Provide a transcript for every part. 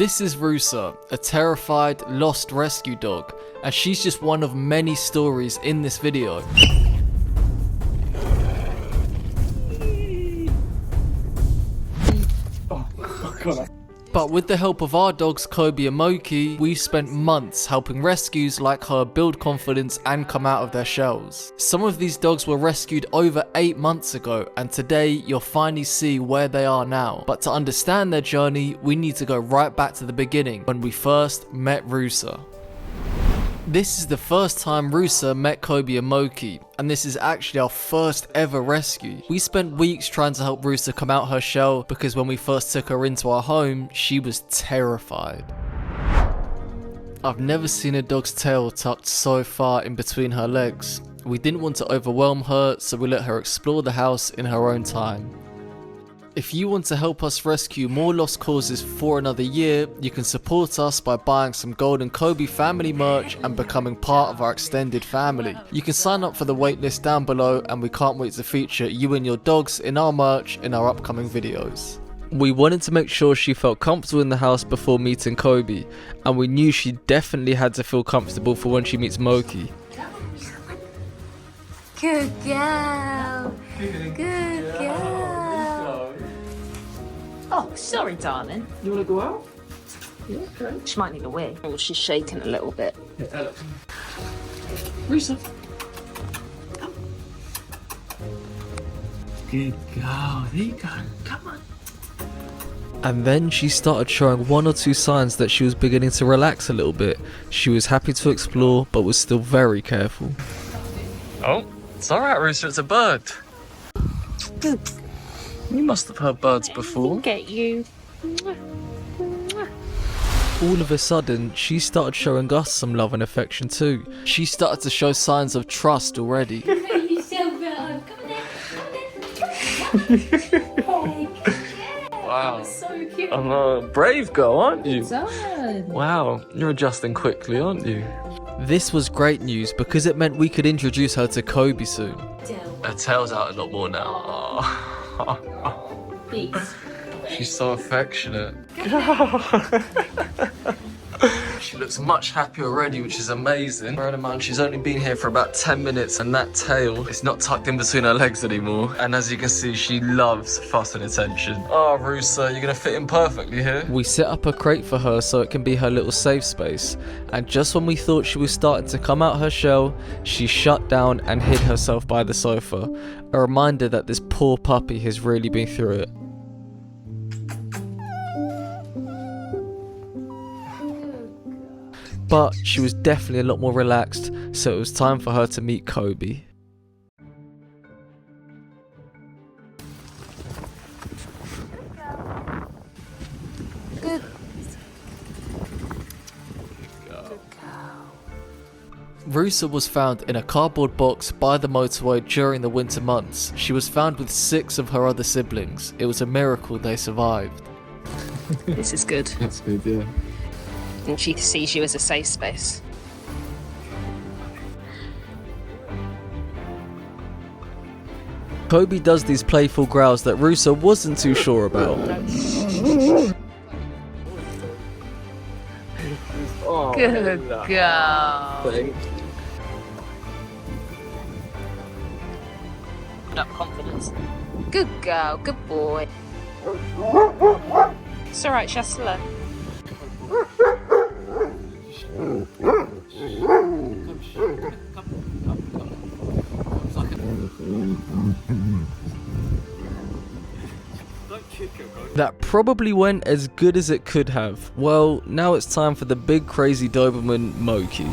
This is Rusa, a terrified, lost rescue dog, and she's just one of many stories in this video. But with the help of our dogs Kobe and Moki, we've spent months helping rescues like her build confidence and come out of their shells. Some of these dogs were rescued over 8 months ago, and today you'll finally see where they are now. But to understand their journey, we need to go right back to the beginning, when we first met Rusa. This is the first time Rusa met Kobe and Moki, and this is actually our first ever rescue. We spent weeks trying to help Rusa come out her shell because when we first took her into our home, she was terrified. I've never seen a dog's tail tucked so far in between her legs. We didn't want to overwhelm her, so we let her explore the house in her own time. If you want to help us rescue more lost causes for another year, you can support us by buying some Golden Kobe family merch and becoming part of our extended family. You can sign up for the waitlist down below, and we can't wait to feature you and your dogs in our merch in our upcoming videos. We wanted to make sure she felt comfortable in the house before meeting Kobe, and we knew she definitely had to feel comfortable for when she meets Moki. Good girl. Good girl. Oh, sorry, darling. You want to go out? Yeah, okay. She might need a wee. Oh, she's shaking a little bit. Rusa. Good girl. There you go. Come on. And then she started showing 1 or 2 signs that she was beginning to relax a little bit. She was happy to explore, but was still very careful. Oh, it's alright, Rusa. It's a bird. Good. You must have heard birds before. Get you. All of a sudden, she started showing us some love and affection too. She started to show signs of trust already. Wow. So cute. I'm a brave girl, aren't you? Son. Wow, you're adjusting quickly, aren't you? This was great news because it meant we could introduce her to Kobe soon. Her tail's out a lot more now. She's so affectionate. She looks much happier already, which is amazing. Bear in mind, she's only been here for about 10 minutes and that tail is not tucked in between her legs anymore. And as you can see, she loves fuss and attention. Oh, Rusa, you're gonna fit in perfectly here. We set up a crate for her so it can be her little safe space. And just when we thought she was starting to come out her shell, she shut down and hid herself by the sofa. A reminder that this poor puppy has really been through it. But she was definitely a lot more relaxed, so it was time for her to meet Kobe. Good. Rusa was found in a cardboard box by the motorway during the winter months. She was found with 6 of her other siblings. It was a miracle they survived. This is good. That's good, yeah. And she sees you as a safe space. Kobe does these playful growls that Rusa wasn't too sure about. Oh, Good girl. Put up confidence. Good girl. Good boy. It's alright, Shastala. That probably went as good as it could have. Well, now it's time for the big crazy Doberman Moki.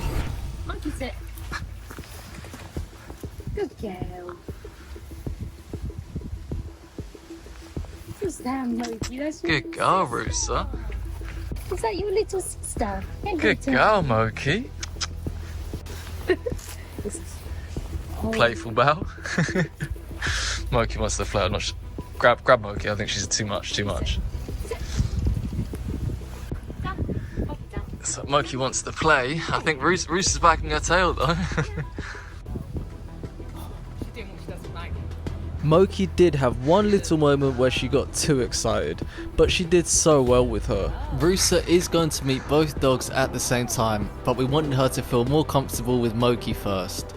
Monkey sit. Good girl. Who's that, Moki? That's your Good girl, Rusa. Is that your little sister? Good girl, Moki. Playful bow. Moki wants to flirt. Not grab Moki. I think she's too much. So Moki wants to play. I think Rusa's backing her tail though. Moki did have one little moment where she got too excited, but she did so well with her. Rusa is going to meet both dogs at the same time, but we wanted her to feel more comfortable with Moki first.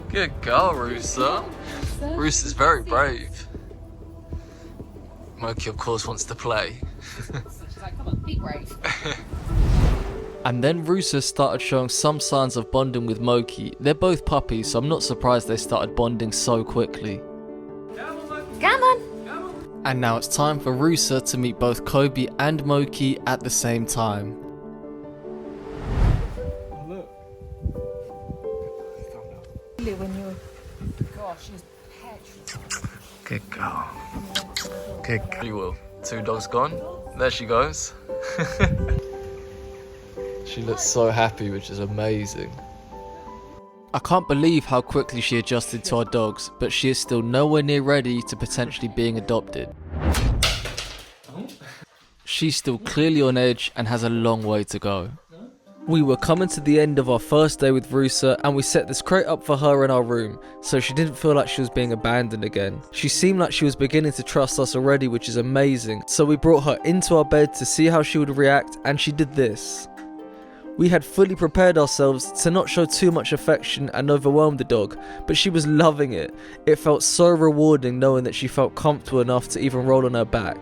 Good girl, Rusa. Rusa's very brave. Moki, of course, wants to play. She's like, come on, be brave. And then Rusa started showing some signs of bonding with Moki. They're both puppies, so I'm not surprised they started bonding so quickly. Come on. And now it's time for Rusa to meet both Kobe and Moki at the same time. Good girl. Good girl. You will. 2 dogs gone. There she goes. She looks so happy, which is amazing. I can't believe how quickly she adjusted to our dogs, but she is still nowhere near ready to potentially being adopted. She's still clearly on edge and has a long way to go. We were coming to the end of our first day with Rusa, and we set this crate up for her in our room, so she didn't feel like she was being abandoned again. She seemed like she was beginning to trust us already, which is amazing, so we brought her into our bed to see how she would react, and she did this. We had fully prepared ourselves to not show too much affection and overwhelm the dog, but she was loving it. It felt so rewarding knowing that she felt comfortable enough to even roll on her back.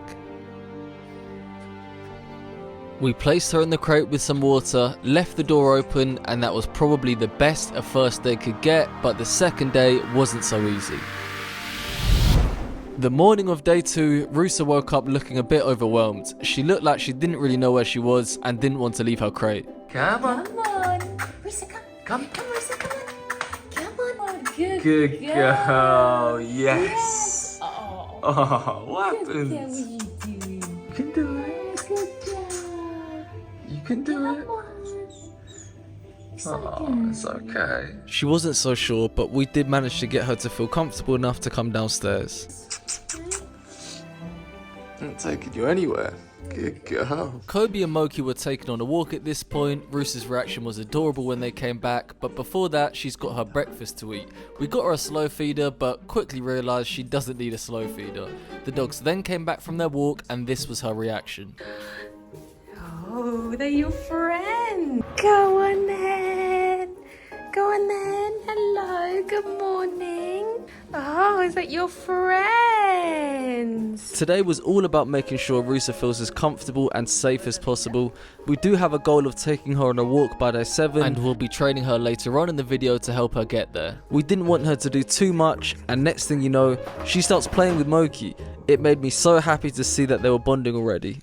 We placed her in the crate with some water, left the door open, and that was probably the best a first day could get, but the second day wasn't so easy. The morning of day 2, Rusa woke up looking a bit overwhelmed. She looked like she didn't really know where she was and didn't want to leave her crate. Come on. Come on. Rusa, come. Come, Rusa, come on. Come on. Good girl. Yes. Oh, Oh, what happened? what are you doing? You can do it. Good job. You can do it. Come on. Oh, it's okay. She wasn't so sure, but we did manage to get her to feel comfortable enough to come downstairs. I'm not taking you anywhere. Good girl. Kobe and Moki were taken on a walk at this point. Rusa's reaction was adorable when they came back, but before that she's got her breakfast to eat. We got her a slow feeder, but quickly realised she doesn't need a slow feeder. The dogs then came back from their walk and this was her reaction. Oh, they're your friends. Go on then. Go on then. Hello. Good morning. Oh, is that your friends? Today was all about making sure Rusa feels as comfortable and safe as possible. We do have a goal of taking her on a walk by day 7 and we'll be training her later on in the video to help her get there. We didn't want her to do too much and next thing you know, she starts playing with Moki. It made me so happy to see that they were bonding already.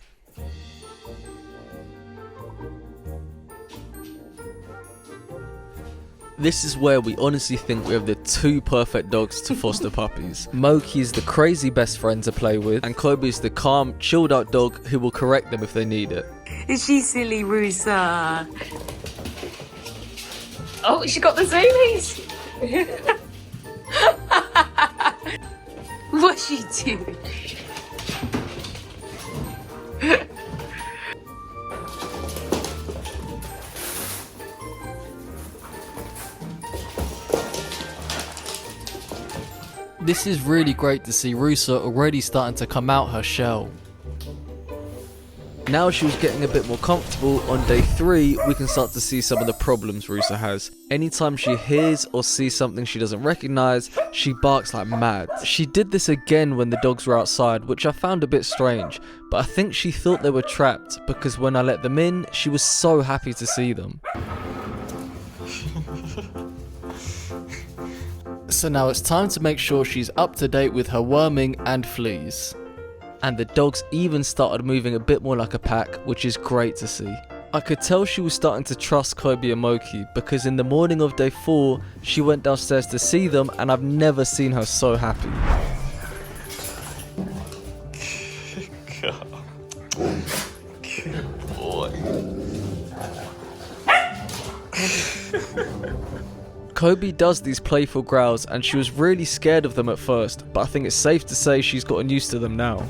This is where we honestly think we have the 2 perfect dogs to foster puppies. Moki is the crazy best friend to play with, and Kobe is the calm, chilled out dog who will correct them if they need it. Is she silly, Rusa? Oh, she got the zoomies. What's she doing? This is really great to see Rusa already starting to come out her shell. Now she was getting a bit more comfortable. On day 3 we can start to see some of the problems Rusa has. Anytime she hears or sees something she doesn't recognise, she barks like mad. She did this again when the dogs were outside, which I found a bit strange, but I think she thought they were trapped because when I let them in, she was so happy to see them. So now it's time to make sure she's up to date with her worming and fleas. And the dogs even started moving a bit more like a pack, which is great to see. I could tell she was starting to trust Kobe and Moki because in the morning of day 4, she went downstairs to see them and I've never seen her so happy. Good boy. Kobe does these playful growls and she was really scared of them at first, but I think it's safe to say she's gotten used to them now.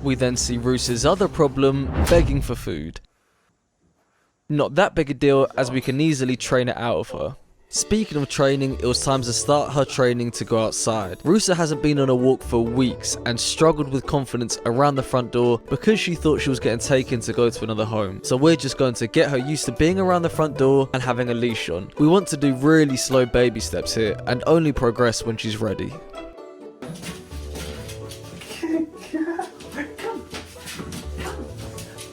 We then see Rusa's other problem, begging for food. Not that big a deal, as we can easily train it out of her. Speaking of training, it was time to start her training to go outside. Rusa hasn't been on a walk for weeks and struggled with confidence around the front door because she thought she was getting taken to go to another home. So we're just going to get her used to being around the front door and having a leash on. We want to do really slow baby steps here and only progress when she's ready.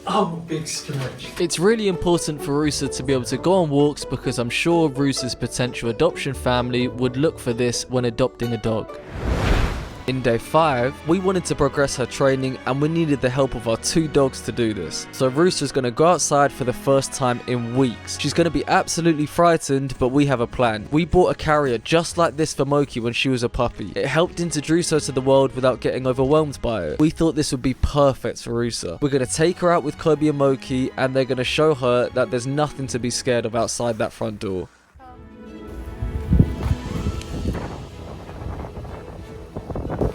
Oh, big stretch. It's really important for Rusa to be able to go on walks because I'm sure Rusa's potential adoption family would look for this when adopting a dog. In day 5, we wanted to progress her training and we needed the help of our 2 dogs to do this. So Rusa's going to go outside for the first time in weeks. She's going to be absolutely frightened, but we have a plan. We bought a carrier just like this for Moki when she was a puppy. It helped introduce her to the world without getting overwhelmed by it. We thought this would be perfect for Rusa. We're going to take her out with Kobe and Moki and they're going to show her that there's nothing to be scared of outside that front door.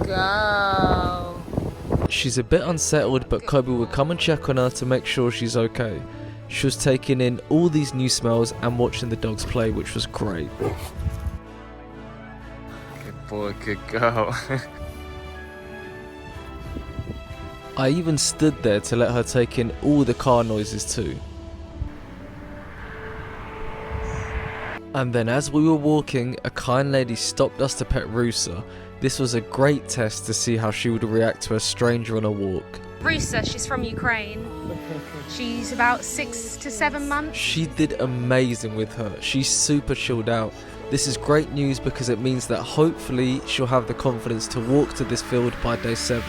Go. She's a bit unsettled, but Kobe would come and check on her to make sure she's okay. She was taking in all these new smells and watching the dogs play, which was great. Good boy, good girl. I even stood there to let her take in all the car noises too. And then as we were walking, a kind lady stopped us to pet Rusa. This was a great test to see how she would react to a stranger on a walk. Rusa, she's from Ukraine. She's about 6 to 7 months. She did amazing with her. She's super chilled out. This is great news because it means that hopefully she'll have the confidence to walk to this field by day 7.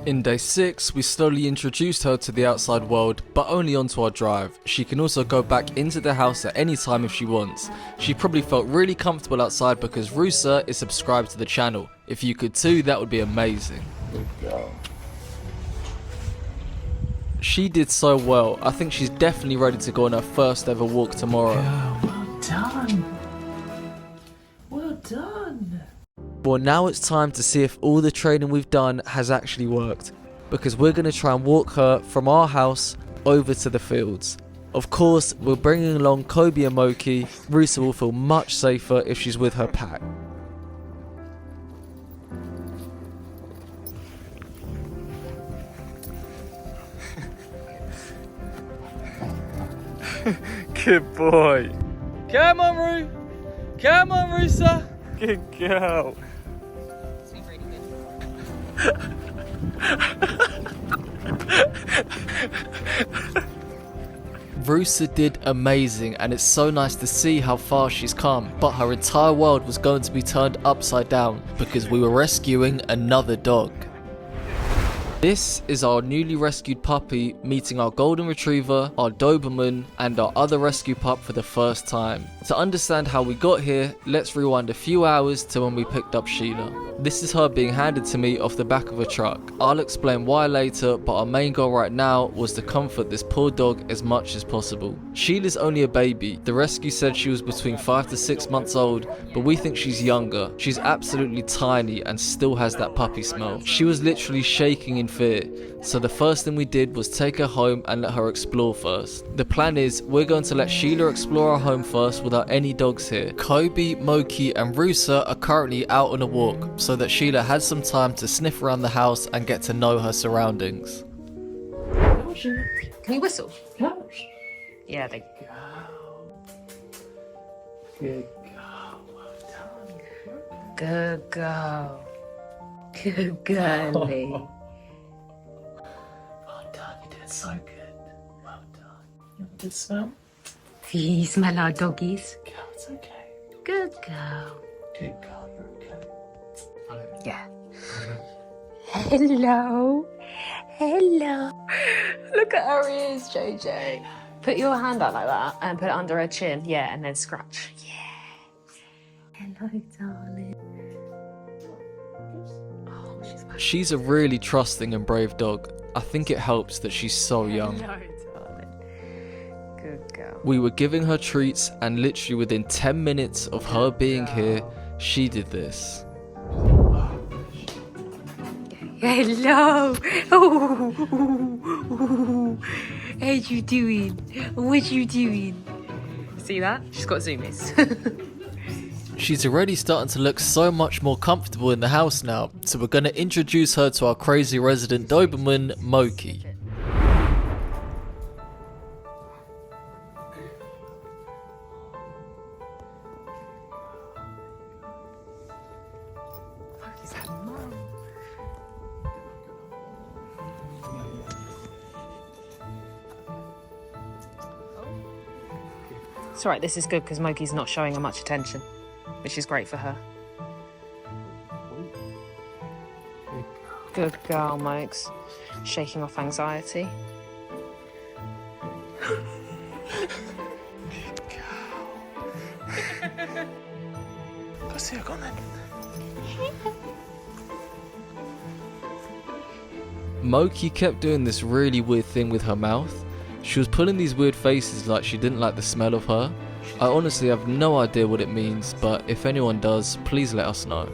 In day 6, we slowly introduced her to the outside world, but only onto our drive. She can also go back into the house at any time if she wants. She probably felt really comfortable outside because Rusa is subscribed to the channel. If you could too, that would be amazing. Good girl. She did so well. I think she's definitely ready to go on her first ever walk tomorrow. Well done. Well done. Well, now it's time to see if all the training we've done has actually worked, because we're going to try and walk her from our house over to the fields. Of course, we're bringing along Kobe and Moki. Rusa will feel much safer if she's with her pack. Good boy. Come on, Ru. Come on, Rusa. Good girl. Rusa did amazing, and it's so nice to see how far she's come, but her entire world was going to be turned upside down because we were rescuing another dog. This is our newly rescued puppy meeting our golden retriever, our Doberman, and our other rescue pup for the first time. To understand how we got here, let's rewind a few hours to when we picked up Sheila. This is her being handed to me off the back of a truck. I'll explain why later, but our main goal right now was to comfort this poor dog as much as possible. Sheila's only a baby. The rescue said she was between 5 to 6 months old, but we think she's younger. She's absolutely tiny and still has that puppy smell. She was literally shaking in fear, so the first thing we did was take her home and let her explore first. The plan is we're going to let Sheila explore our home first without any dogs here. Kobe, Moki and Rusa are currently out on a walk so that Sheila has some time to sniff around the house and get to know her surroundings. Can you whistle? Gosh. Yeah, they Good girl. Well done. Good girl. Good girlie. Well done. You did so good. Well done. You want a good smell? Do you smell our doggies? Girl, it's okay. Good girl. Good girl. You're okay. Yeah. Hello. Hello. Look at her ears, JJ. Put your hand out like that and put it under her chin. Yeah, and then scratch. Yeah. Hello, darling. Oh, She's a really trusting and brave dog. I think it helps that she's so young. Hello, darling. Good girl. We were giving her treats, and literally within 10 minutes of her being here, she did this. Hello. How you doing? What you doing? See that? She's got zoomies. She's already starting to look so much more comfortable in the house now, so we're going to introduce her to our crazy resident Doberman, Moki. It's alright, this is good because Moki's not showing her much attention, which is great for her. Good girl, Mokes. Shaking off anxiety. Good girl. Go see her, go on then. Moki kept doing this really weird thing with her mouth. She was pulling these weird faces like she didn't like the smell of her. I honestly have no idea what it means, but if anyone does, please let us know.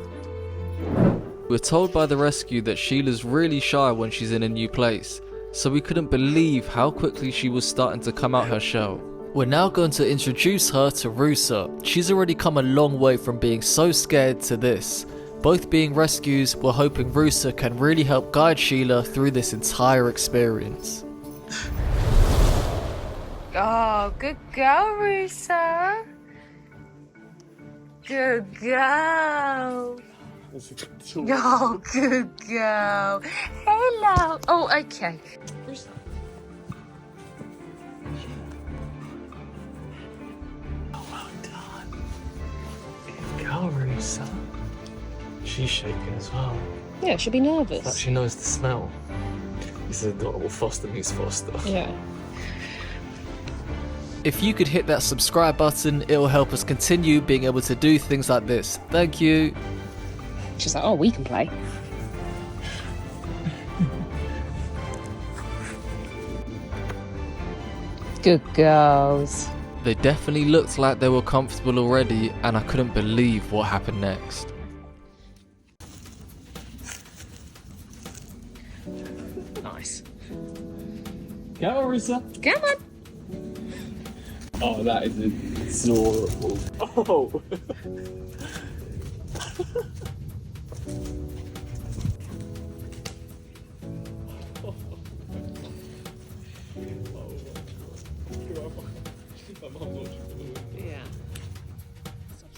We're told by the rescue that Sheila's really shy when she's in a new place, so we couldn't believe how quickly she was starting to come out her shell. We're now going to introduce her to Rusa. She's already come a long way from being so scared to this. Both being rescues, we're hoping Rusa can really help guide Sheila through this entire experience. Oh, good girl, Rusa. Good girl. Oh, good girl. Hello. Oh, okay. Oh, well done. Good girl, Rusa. She's shaking as well. Yeah, she'll be nervous. Like she knows the smell. This is adorable. Foster meets Foster. Yeah. If you could hit that subscribe button, it'll help us continue being able to do things like this. Thank you. She's like, oh, we can play. Good girls. They definitely looked like they were comfortable already, and I couldn't believe what happened next. Nice. Come on, Rusa. Come on. Oh, that is adorable. Oh. Yeah.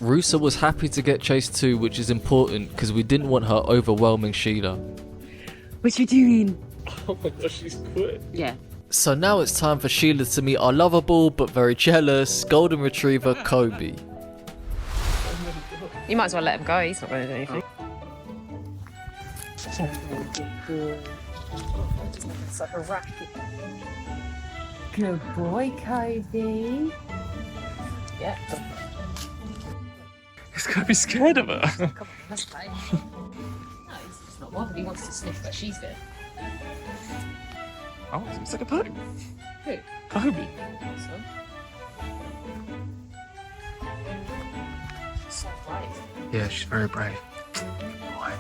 Rusa was happy to get chased too, which is important because we didn't want her overwhelming Sheila. What you doing? Oh my gosh, she's quick. Yeah. So now it's time for Sheila to meet our lovable but very jealous golden retriever Kobe. You might as well let him go. He's not going to do anything. It's like a racket. Good boy, Kobe. Yeah. He's gonna be scared of her. Come on, let's play. No, he's just not bothered. He wants to sniff, but she's good. Oh, it's like a pug. Who? Kobe. Awesome. So brave. Yeah, she's very brave. Boy.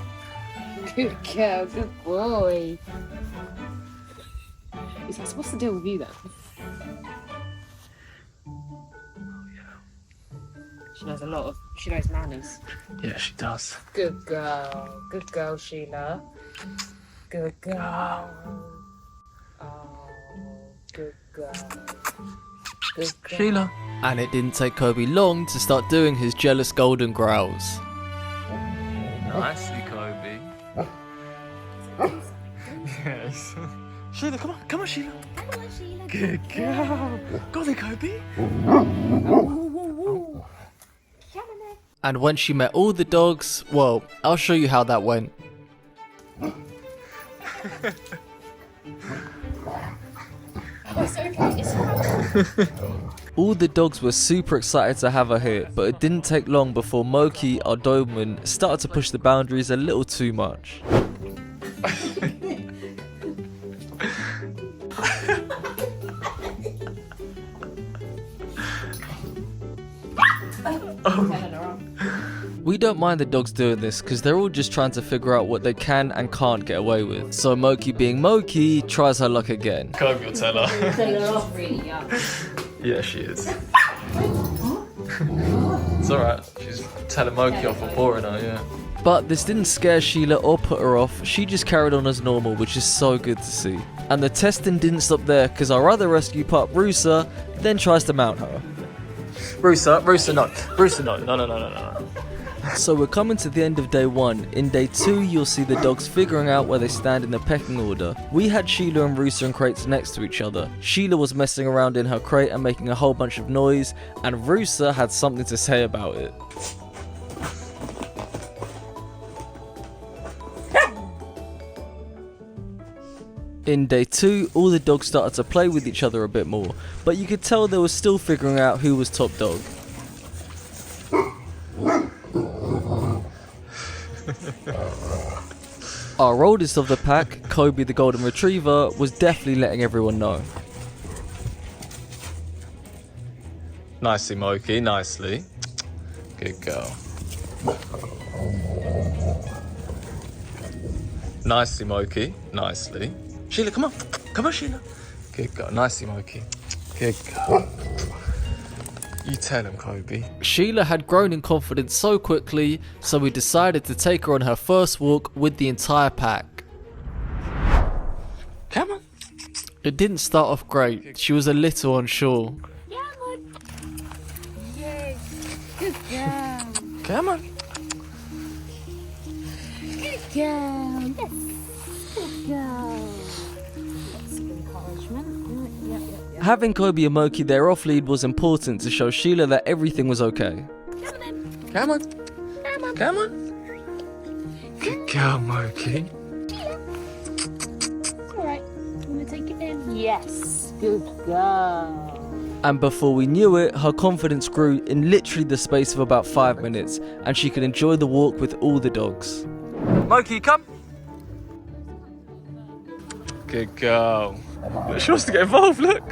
Good girl, good boy. He's like, so what's the deal with you then? She knows a lot of, she knows manners. Yeah, she does. Good girl, Sheila. Good girl. Oh, good girl. Good girl. Sheila. And it didn't take Kobe long to start doing his jealous golden growls. Nicely, Kobe. Yes. Sheila, come on, Sheila. Come on, Sheila. Good girl. Go then, Kobe. And when she met all the dogs, well, I'll show you how that went. All the dogs were super excited to have her here, but it didn't take long before Moki, our Doberman, started to push the boundaries a little too much. We don't mind the dogs doing this because they're all just trying to figure out what they can and can't get away with. So Moki, being Moki, tries her luck again. Kobe will tell her. Tell her off really young. Yeah, she is. It's alright. She's telling Moki off for boring her, yeah. But this didn't scare Sheila or put her off. She just carried on as normal, which is so good to see. And the testing didn't stop there because our other rescue pup, Rusa, then tries to mount her. Rusa, no. Rusa, no. So we're coming to the end of day 1. In day 2, you'll see the dogs figuring out where they stand in the pecking order. We had Sheila and Rusa in crates next to each other. Sheila was messing around in her crate and making a whole bunch of noise, and Rusa had something to say about it. In day 2, all the dogs started to play with each other a bit more, but you could tell they were still figuring out who was top dog. Our oldest of the pack, Kobe the golden retriever, was definitely letting everyone know. Nicely, Moki, nicely. Good girl. Nicely, Moki, nicely. Sheila, come on. Come on, Sheila. Good girl. Nicely, Moki. Good girl. You tell him, Kobe. Sheila had grown in confidence so quickly, so we decided to take her on her first walk with the entire pack. Come on. It didn't start off great. She was a little unsure. Yay. Good girl. Come on. Good girl. Yes. Good girl. Lots of encouragement. Yep. Having Kobe and Moki there off lead was important to show Sheila that everything was okay. Come on. Come on. Good girl, Moki. Alright, I'm gonna take it in. Yes. Good girl. And before we knew it, her confidence grew in literally the space of about 5 minutes, and she could enjoy the walk with all the dogs. Moki, come. Good girl. She wants to get involved, look.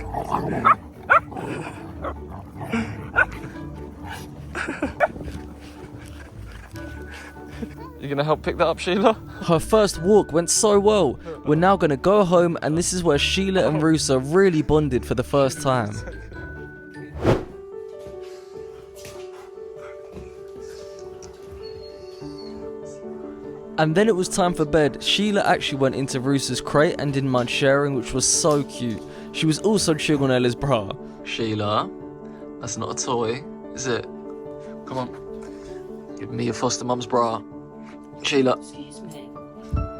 You gonna help pick that up, Sheila? Her first walk went so well. We're now gonna go home, and this is where Sheila and Rusa really bonded for the first time. And then it was time for bed. Sheila actually went into Rusa's crate and didn't mind sharing, which was so cute. She was also chewing on Ella's bra. Sheila, that's not a toy, is it? Come on. Give me your foster mum's bra. Sheila. Excuse me.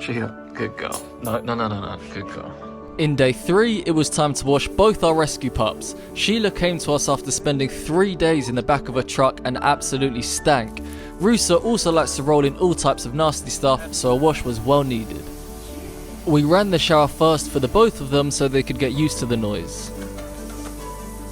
Sheila, good girl. No, good girl. In day 3, it was time to wash both our rescue pups. Sheila came to us after spending 3 days in the back of a truck and absolutely stank. Rusa also likes to roll in all types of nasty stuff, so a wash was well needed. We ran the shower first for the both of them so they could get used to the noise.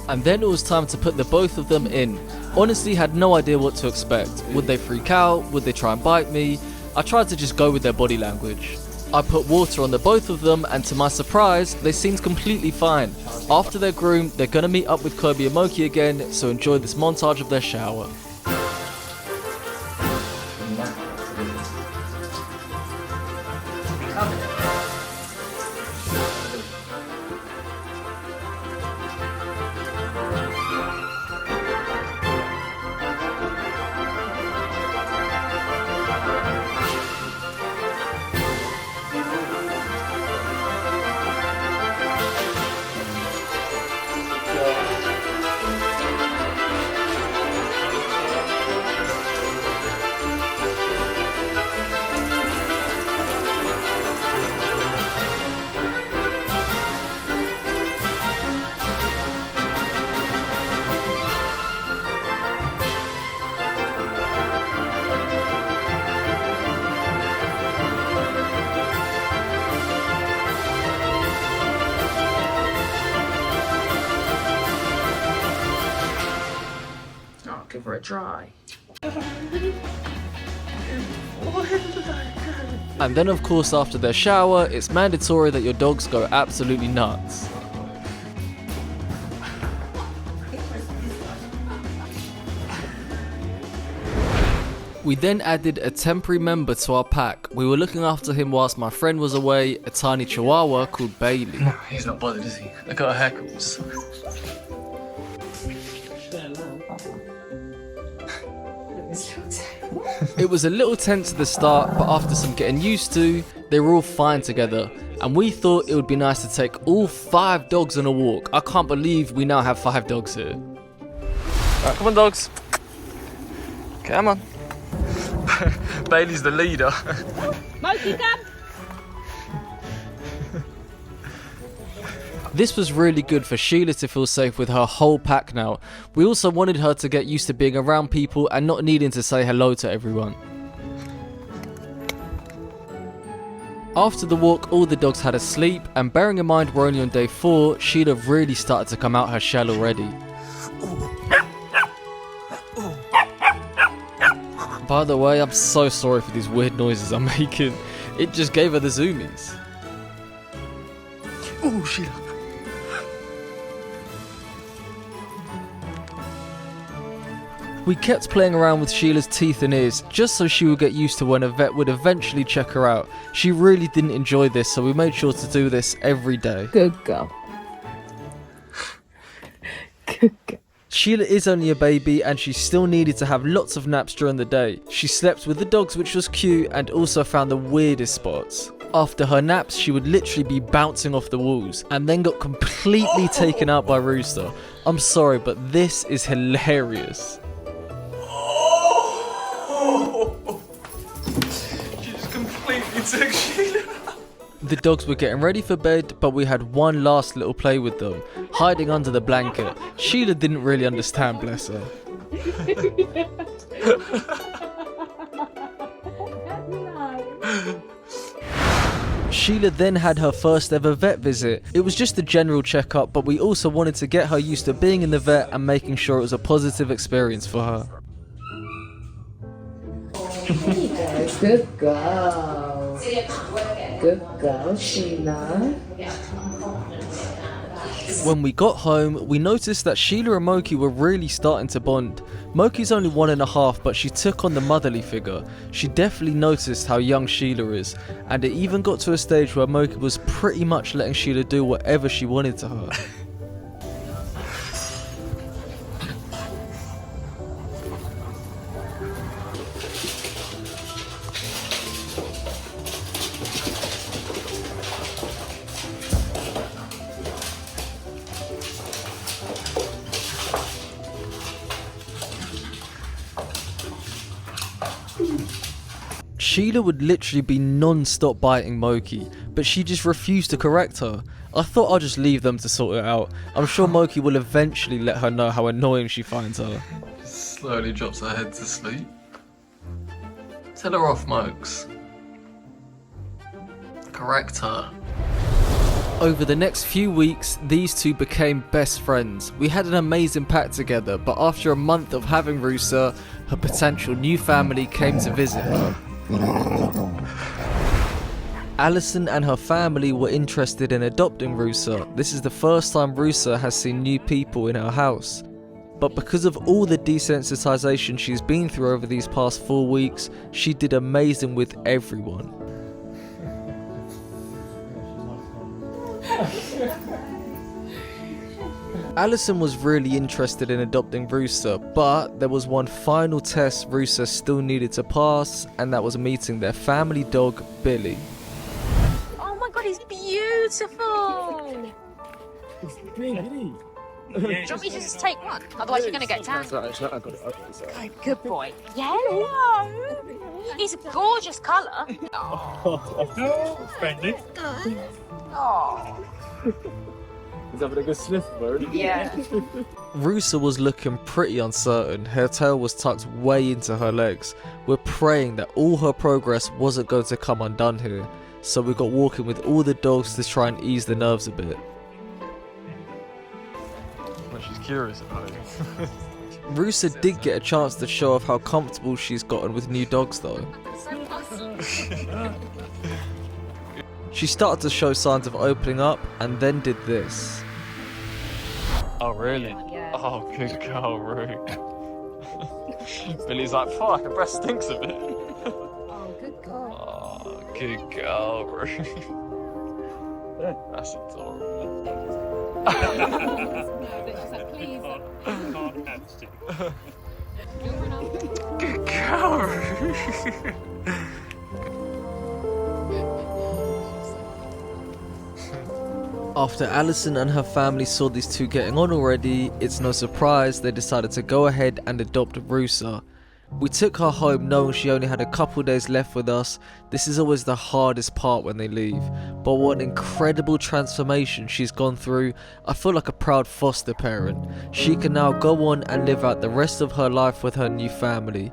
And then it was time to put the both of them in. Honestly, had no idea what to expect. Would they freak out? Would they try and bite me? I tried to just go with their body language. I put water on the both of them, and to my surprise, they seemed completely fine. After their groom, they're gonna meet up with Kobe and Moki again, so enjoy this montage of their shower. Give her a try. And then of course after their shower, it's mandatory that your dogs go absolutely nuts. We then added a temporary member to our pack. We were looking after him whilst my friend was away, a tiny chihuahua called Bailey. No, he's not bothered, is he? Look at her haircuts. It was a little tense at the start, but after some getting used to, they were all fine together. And we thought it would be nice to take all 5 dogs on a walk. I can't believe we now have 5 dogs here. Right, come on, dogs. Come on. Bailey's the leader. Moki, come. This was really good for Sheila to feel safe with her whole pack now. We also wanted her to get used to being around people and not needing to say hello to everyone. After the walk, all the dogs had a sleep, and bearing in mind we're only on day 4, Sheila really started to come out her shell already. By the way, I'm so sorry for these weird noises I'm making. It just gave her the zoomies. Oh, Sheila. We kept playing around with Sheila's teeth and ears, just so she would get used to when a vet would eventually check her out. She really didn't enjoy this, so we made sure to do this every day. Good girl. Good girl. Sheila is only a baby and she still needed to have lots of naps during the day. She slept with the dogs, which was cute, and also found the weirdest spots. After her naps, she would literally be bouncing off the walls and then got completely taken out by Rooster. I'm sorry, but this is hilarious. She just completely took Sheila. The dogs were getting ready for bed, but we had one last little play with them, hiding under the blanket. Sheila didn't really understand, bless her. Sheila then had her first ever vet visit. It was just a general checkup, but we also wanted to get her used to being in the vet and making sure it was a positive experience for her. Good girl. Good girl, Sheila. When we got home, we noticed that Sheila and Moki were really starting to bond. Moki's only 1.5, but she took on the motherly figure. She definitely noticed how young Sheila is, and it even got to a stage where Moki was pretty much letting Sheila do whatever she wanted to her. Sheila would literally be non-stop biting Moki, but she just refused to correct her. I thought I'd just leave them to sort it out. I'm sure Moki will eventually let her know how annoying she finds her. Slowly drops her head to sleep. Tell her off, Mokes. Correct her. Over the next few weeks, these two became best friends. We had an amazing pack together, but after a month of having Rooster, her potential new family came to visit her. Alison and her family were interested in adopting Rooster. This is the first time Rooster has seen new people in her house. But because of all the desensitization she's been through over these past 4 weeks, she did amazing with everyone. Alison was really interested in adopting Rooster, but there was one final test Rooster still needed to pass, and that was meeting their family dog, Billy. Oh my god, he's beautiful! Do you want me to just take one? Otherwise you're going to get tangled. Good boy. Yellow! He's a gorgeous colour. Oh, friendly. Oh. He's having a good sniff, bird. Yeah. Rooster was looking pretty uncertain. Her tail was tucked way into her legs. We're praying that all her progress wasn't going to come undone here, so we got walking with all the dogs to try and ease the nerves a bit. Well, she's curious about it. Rooster did get a chance to show off how comfortable she's gotten with new dogs though. She started to show signs of opening up and then did this. Oh, really? Yeah. Oh, good girl, Roo. Billy's like, fuck, her breath stinks a bit. Oh, good girl. Oh, good girl, bro. That's adorable. Good girl. After Alison and her family saw these two getting on already, it's no surprise they decided to go ahead and adopt Rusa. We took her home knowing she only had a couple days left with us. This is always the hardest part when they leave, but what an incredible transformation she's gone through. I feel like a proud foster parent. She can now go on and live out the rest of her life with her new family.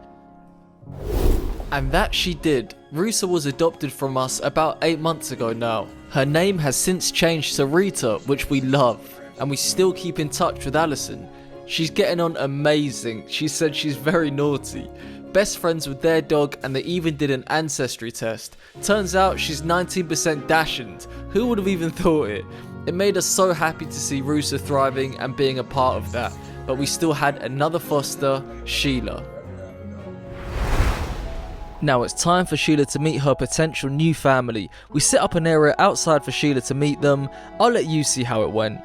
And that she did. Rusa was adopted from us about 8 months ago now. Her name has since changed to Rita, which we love, and we still keep in touch with Alison. She's getting on amazing. She said she's very naughty. Best friends with their dog, and they even did an ancestry test. Turns out she's 19% Dachshund. Who would have even thought it? It made us so happy to see Rusa thriving and being a part of that. But we still had another foster, Sheila. Now it's time for Sheila to meet her potential new family. We set up an area outside for Sheila to meet them. I'll let you see how it went.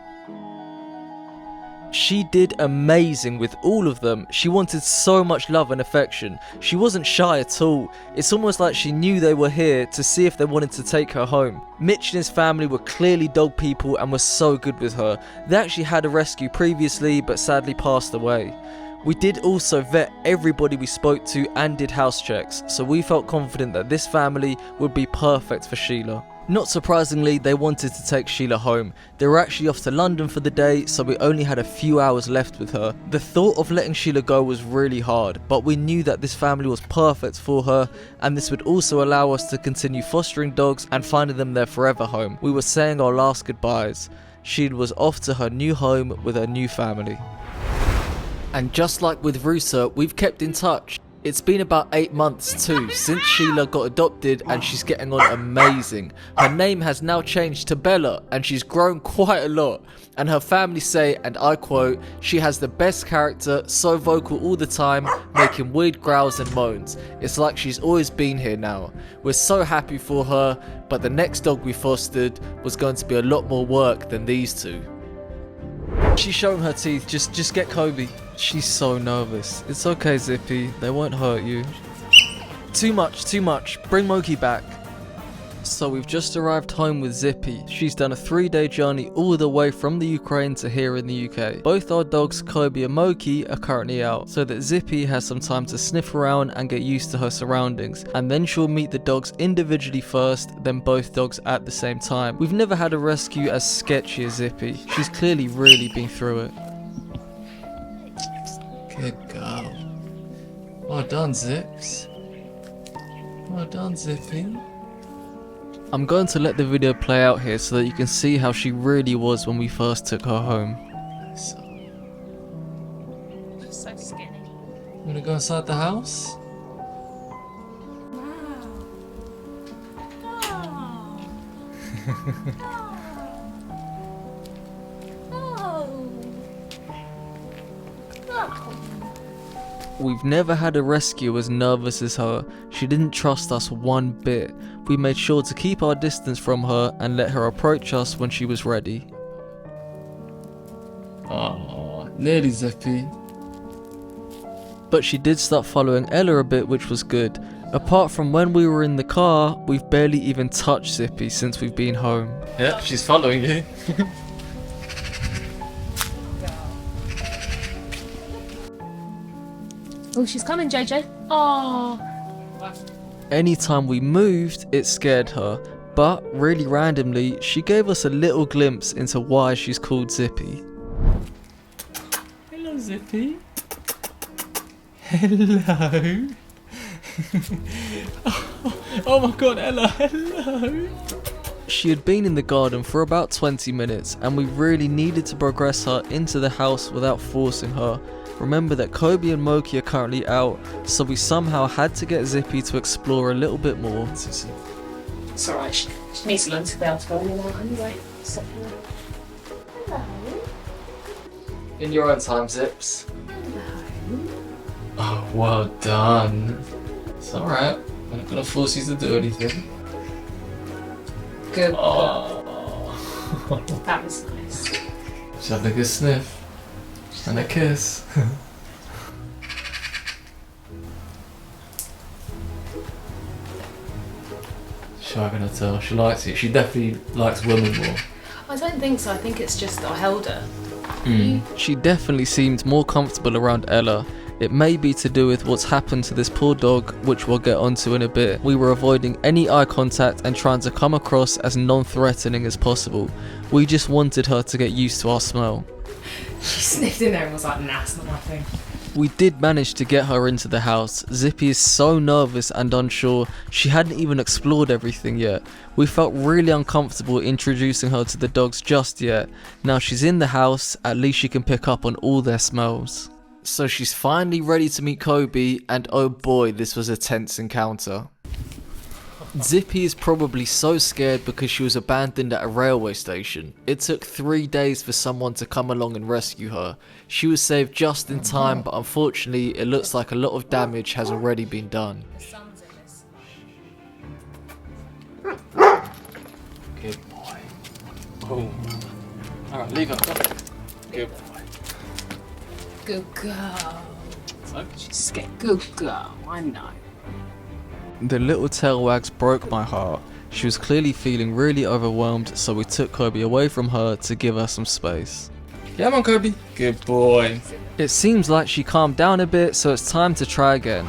She did amazing with all of them. She wanted so much love and affection. She wasn't shy at all. It's almost like she knew they were here to see if they wanted to take her home. Mitch and his family were clearly dog people and were so good with her. They actually had a rescue previously but sadly passed away. We did also vet everybody we spoke to and did house checks, so we felt confident that this family would be perfect for Sheila. Not surprisingly, they wanted to take Sheila home. They were actually off to London for the day, so we only had a few hours left with her. The thought of letting Sheila go was really hard, but we knew that this family was perfect for her, and this would also allow us to continue fostering dogs and finding them their forever home. We were saying our last goodbyes. Sheila was off to her new home with her new family. And just like with Rusa, we've kept in touch. It's been about 8 months too since Sheila got adopted, and she's getting on amazing. Her name has now changed to Bella, and she's grown quite a lot. And her family say, and I quote, she has the best character, so vocal all the time, making weird growls and moans. It's like she's always been here now. We're so happy for her, but the next dog we fostered was going to be a lot more work than these two. She's showing her teeth. Just get Kobe. She's so nervous. It's okay, Zippy. They won't hurt you. Too much. Bring Moki back. So we've just arrived home with Zippy. She's done a 3-day journey all the way from the Ukraine to here in the UK. Both our dogs, Kobe and Moki, are currently out, so that Zippy has some time to sniff around and get used to her surroundings. And then she'll meet the dogs individually first, then both dogs at the same time. We've never had a rescue as sketchy as Zippy. She's clearly really been through it. Good girl. Well done, Zips. Well done, Zippy. I'm going to let the video play out here so that you can see how she really was when we first took her home. She's so skinny. You wanna go inside the house? We've never had a rescue as nervous as her. She didn't trust us one bit. We made sure to keep our distance from her and let her approach us when she was ready. Oh, nearly Zippy. But she did start following Ella a bit, which was good. Apart from when we were in the car, we've barely even touched Zippy since we've been home. Yeah, she's following you. Oh, she's coming, JJ. Oh. Anytime we moved, it scared her, but really randomly, she gave us a little glimpse into why she's called Zippy. Hello, Zippy. Hello. Oh my god, Ella, hello. She had been in the garden for about 20 minutes, and we really needed to progress her into the house without forcing her. Remember that Kobe and Moki are currently out, so we somehow had to get Zippy to explore a little bit more. It's alright, she needs to learn to be able to go in and out anyway. So, hello. In your own time, Zips. Hello. Well done. It's alright. I'm not gonna force you to do anything. Good. Oh. That was nice. Just having a good sniff. And a kiss. She's gonna tell. She likes it. She definitely likes women more. I don't think so. I think it's just I held her. She definitely seemed more comfortable around Ella. It may be to do with what's happened to this poor dog, which we'll get onto in a bit. We were avoiding any eye contact and trying to come across as non-threatening as possible. We just wanted her to get used to our smell. She sniffed in there and was like, nah, it's not my thing. We did manage to get her into the house. Zippy is so nervous and unsure, she hadn't even explored everything yet. We felt really uncomfortable introducing her to the dogs just yet. Now she's in the house, at least she can pick up on all their smells. So she's finally ready to meet Kobe, and oh boy, this was a tense encounter. Zippy is probably so scared because she was abandoned at a railway station. It took 3 days for someone to come along and rescue her. She was saved just in time, but unfortunately it looks like a lot of damage has already been done. Good boy. Boom. Alright, leave her. Good boy. Good girl. So? She's scared. Good girl. I know. The little tail wags broke my heart. She was clearly feeling really overwhelmed, so we took Kobe away from her to give her some space. Come on, Kobe. Good boy. It seems like she calmed down a bit, so it's time to try again.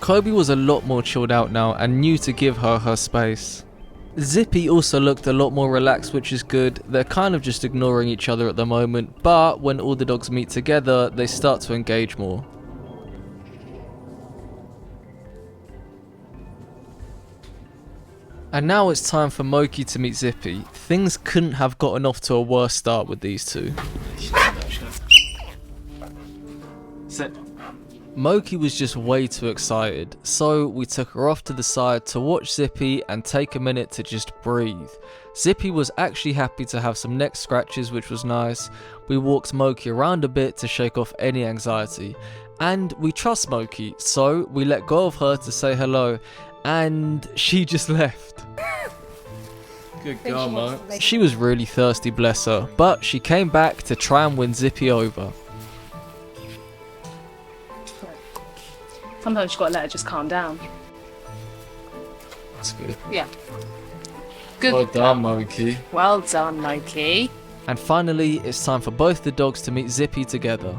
Kobe was a lot more chilled out now and knew to give her her space. Zippy also looked a lot more relaxed, which is good. They're kind of just ignoring each other at the moment, but when all the dogs meet together, they start to engage more. And now it's time for Moki to meet Zippy. Things couldn't have gotten off to a worse start with these two. Sit. Moki was just way too excited, so we took her off to the side to watch Zippy and take a minute to just breathe. Zippy was actually happy to have some neck scratches, which was nice. We walked Moki around a bit to shake off any anxiety. And we trust Moki, so we let go of her to say hello, and she just left. Good girl, Mo. She was really thirsty, bless her, but she came back to try and win Zippy over. Sometimes you've got to let her just calm down. That's good. Yeah. Good. Well done, Moki. Well done, Moki. And finally, it's time for both the dogs to meet Zippy together.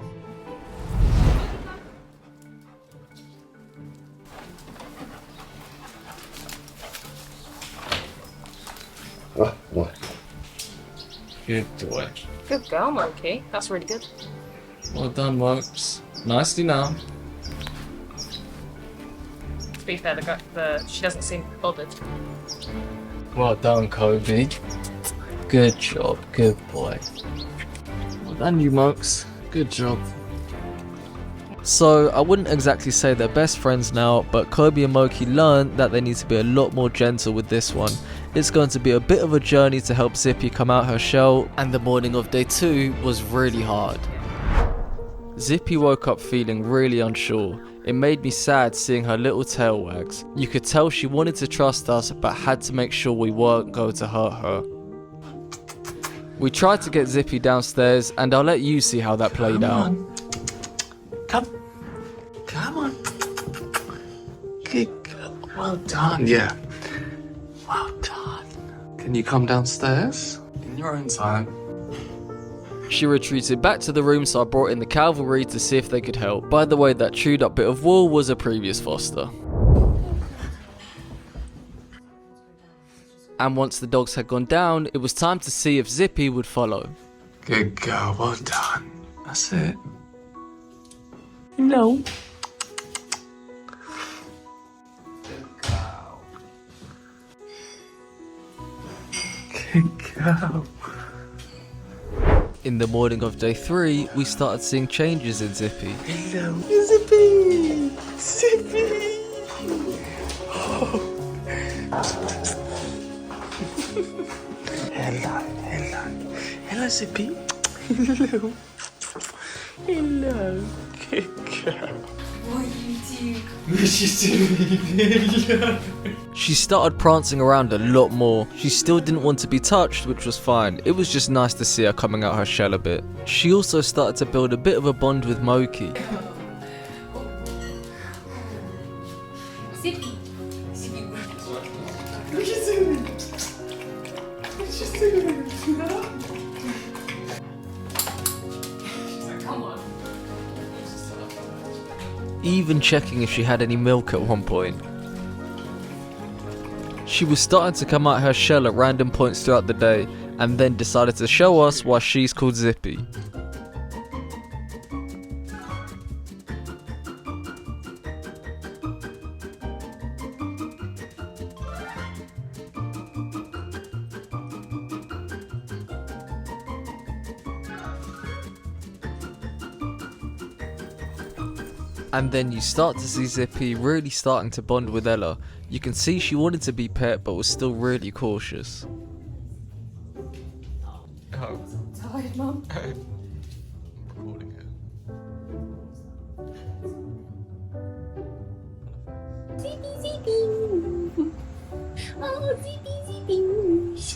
Good boy. Good girl, Moki. That's really good. Well done, Mokes. Nicely now. To be fair, she doesn't seem bothered. Well done, Kobe. Good job. Good boy. Well done, you Mokes. Good job. So, I wouldn't exactly say they're best friends now, but Kobe and Moki learned that they need to be a lot more gentle with this one. It's going to be a bit of a journey to help Zippy come out her shell, and the morning of day 2 was really hard. Zippy woke up feeling really unsure. It made me sad seeing her little tail wags. You could tell she wanted to trust us, but had to make sure we weren't going to hurt her. We tried to get Zippy downstairs, and I'll let you see how that played out. Come on. Good girl. Well done. Yeah. Well done. Can you come downstairs? In your own time. She retreated back to the room, so I brought in the cavalry to see if they could help. By the way, that chewed up bit of wool was a previous foster. And once the dogs had gone down, it was time to see if Zippy would follow. Good girl. Well done. That's it. No. Good girl. In the morning of day 3, we started seeing changes in Zippy. Hello. Zippy. Zippy. Hello. Hello. Hello, Zippy. Hello. Hello. Good girl. What you do? She started prancing around a lot more. She still didn't want to be touched, which was fine. It was just nice to see her coming out her shell a bit. She also started to build a bit of a bond with Moki. Zippy. Zippy. Come on. Even checking if she had any milk at one point. She was starting to come out her shell at random points throughout the day, and then decided to show us why she's called Zippy. And then you start to see Zippy really starting to bond with Ella. You can see she wanted to be pet but was still really cautious. Oh. Tired, Mum. I'm recording it. Zippy, Zippy. Oh, Zippy, Zippy.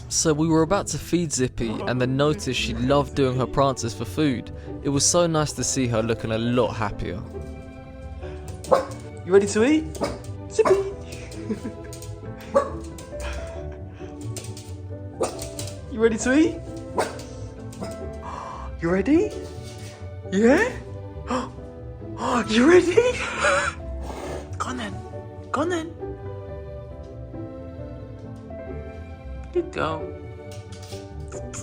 So we were about to feed Zippy and then noticed she loved doing her prances for food. It was so nice to see her looking a lot happier. You ready to eat? Zippy! You ready to eat? You ready? Yeah? You ready? Go on then. Go on then. Good girl.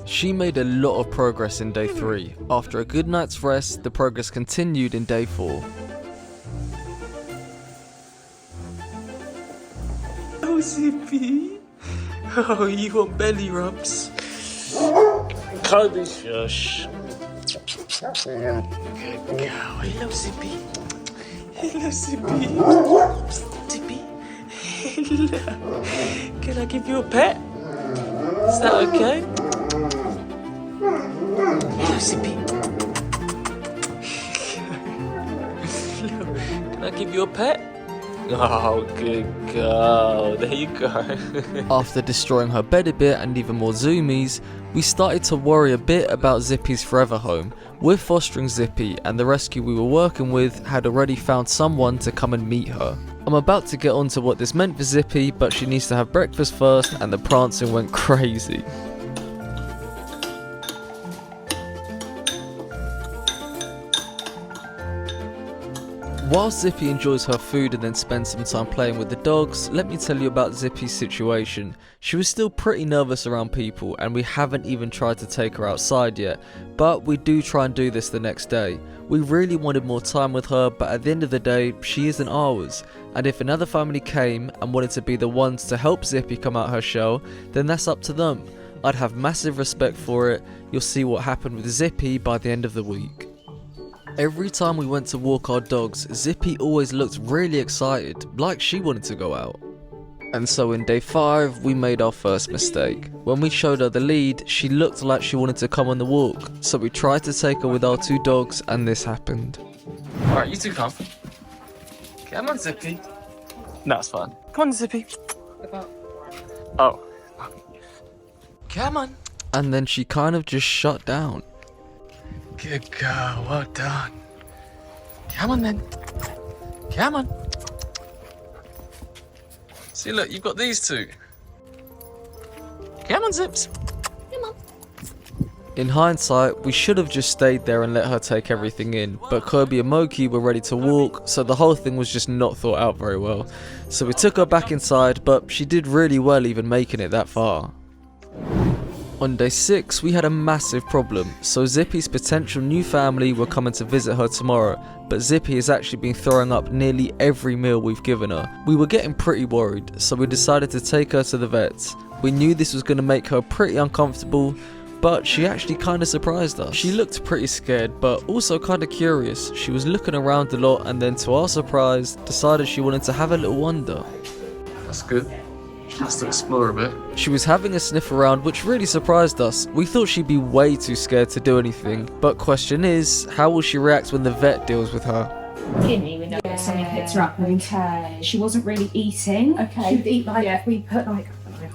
She made a lot of progress in day 3. After a good night's rest, the progress continued in day 4. Oh, Zippy. Oh, you want belly rubs? Kobe, shush. Good girl. Hello, Zippy. Hello, Zippy. Zippy. Hello. Can I give you a pet? Is that okay? Hello, Zippy. Hello. Can I give you a pet? Oh, good girl. There you go. After destroying her bed a bit and even more zoomies, we started to worry a bit about Zippy's forever home. We're fostering Zippy, and the rescue we were working with had already found someone to come and meet her. I'm about to get onto what this meant for Zippy, but she needs to have breakfast first, and the prancing went crazy. While Zippy enjoys her food and then spends some time playing with the dogs, let me tell you about Zippy's situation. She was still pretty nervous around people, and we haven't even tried to take her outside yet, but we do try and do this the next day. We really wanted more time with her, but at the end of the day, she isn't ours, and if another family came and wanted to be the ones to help Zippy come out her shell, then that's up to them. I'd have massive respect for it. You'll see what happened with Zippy by the end of the week. Every time we went to walk our dogs, Zippy always looked really excited, like she wanted to go out. And so in day 5, we made our first mistake. When we showed her the lead, she looked like she wanted to come on the walk, so we tried to take her with our 2 dogs, and this happened. Alright, you two come. Come on, Zippy. No, it's fine. Come on, Zippy. Oh. Come on. And then she kind of just shut down. Good girl, well done. Come on then. Come on. See, look, you've got these 2. Come on, Zips. Come on. In hindsight, we should have just stayed there and let her take everything in, but Kobe and Moki were ready to walk, so the whole thing was just not thought out very well. So we took her back inside, but she did really well even making it that far. On day 6, we had a massive problem. So Zippy's potential new family were coming to visit her tomorrow, but Zippy has actually been throwing up nearly every meal we've given her. We were getting pretty worried, so we decided to take her to the vets. We knew this was going to make her pretty uncomfortable, but she actually kind of surprised us. She looked pretty scared, but also kind of curious. She was looking around a lot, and then to our surprise, decided she wanted to have a little wander. That's good. Just to explore a bit. She was having a sniff around, which really surprised us. We thought she'd be way too scared to do anything. But question is, how will she react when the vet deals with her? Kidney, we know something picked her up. Okay. She wasn't really eating. Okay. She would eat like, if we put like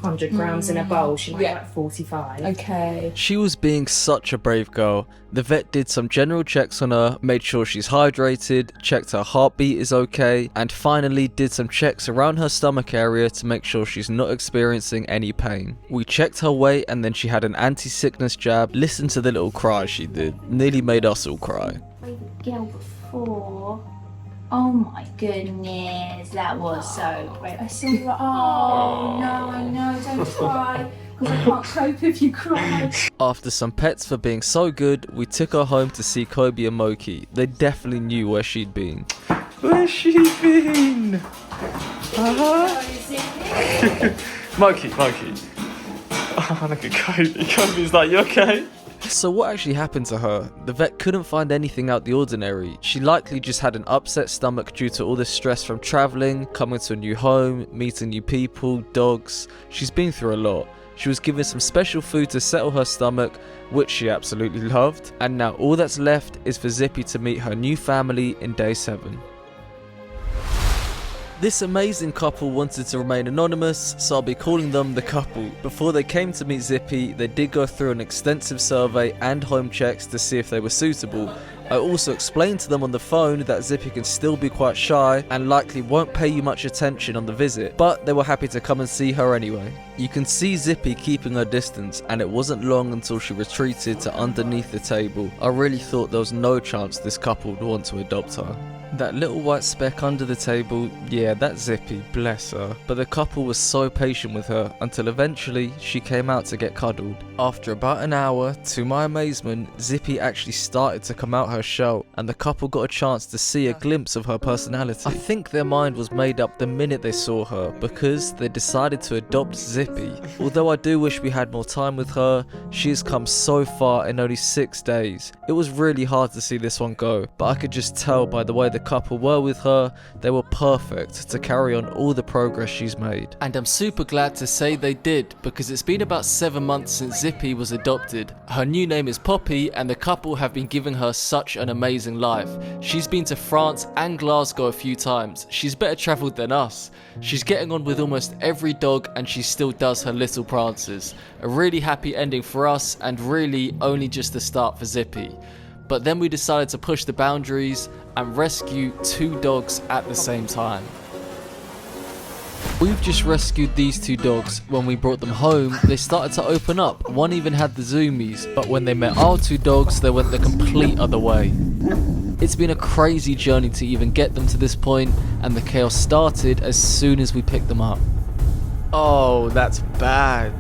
100 grams in a bowl, she might like 45. Okay. She was being such a brave girl. The vet did some general checks on her, made sure she's hydrated, checked her heartbeat is okay, and finally did some checks around her stomach area to make sure she's not experiencing any pain. We checked her weight and then she had an anti-sickness jab. Listen to the little cry she did. Nearly made us all cry. Girl before. Oh my goodness, that was so great. I saw you. Oh no, I know, don't cry. Because I can't cope if you cry. After some pets for being so good, we took her home to see Kobe and Moki. They definitely knew where she'd been. Where's she been? Moki. Oh, look at Kobe. Kobe's like, you okay? So what actually happened to her? The vet couldn't find anything out the ordinary. She likely just had an upset stomach due to all the stress from travelling, coming to a new home, meeting new people, dogs. She's been through a lot. She was given some special food to settle her stomach, which she absolutely loved. And now all that's left is for Zippy to meet her new family in day 7. This amazing couple wanted to remain anonymous, so I'll be calling them the couple. Before they came to meet Zippy, they did go through an extensive survey and home checks to see if they were suitable. I also explained to them on the phone that Zippy can still be quite shy and likely won't pay you much attention on the visit, but they were happy to come and see her anyway. You can see Zippy keeping her distance, and it wasn't long until she retreated to underneath the table. I really thought there was no chance this couple would want to adopt her. That little white speck under the table, yeah, that's Zippy, bless her. But the couple was so patient with her until eventually she came out to get cuddled. After about an hour, to my amazement, Zippy actually started to come out her shell, and the couple got a chance to see a glimpse of her personality. I think their mind was made up the minute they saw her, because they decided to adopt Zippy. Although I do wish we had more time with her, she has come so far in only 6 days. It was really hard to see this one go, but I could just tell by the way the couple were with her, they were perfect to carry on all the progress she's made. And I'm super glad to say they did, because it's been about 7 months since Zippy was adopted. Her new name is Poppy, and the couple have been giving her such an amazing life. She's been to France and Glasgow a few times. She's better travelled than us. She's getting on with almost every dog, and she still does her little prances. A really happy ending for us, and really only just the start for Zippy. But then we decided to push the boundaries and rescue 2 dogs at the same time. We've just rescued these 2 dogs. When we brought them home, they started to open up. One even had the zoomies, but when they met our 2 dogs, they went the complete other way. It's been a crazy journey to even get them to this point, and the chaos started as soon as we picked them up. Oh, that's bad.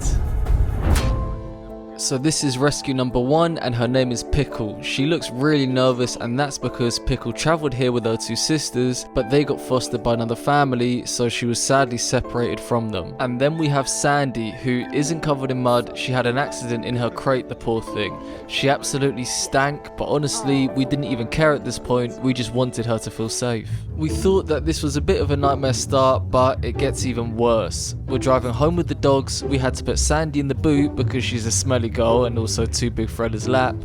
So this is rescue number 1, and her name is Pickle. She looks really nervous, and that's because Pickle travelled here with her 2 sisters, but they got fostered by another family, so she was sadly separated from them. And then we have Sandy, who isn't covered in mud. She had an accident in her crate, the poor thing. She absolutely stank, but honestly, we didn't even care at this point. We just wanted her to feel safe. We thought that this was a bit of a nightmare start, but it gets even worse. We're driving home with the dogs. We had to put Sandy in the boot because she's a smelly girl and also too big for Ella's lap.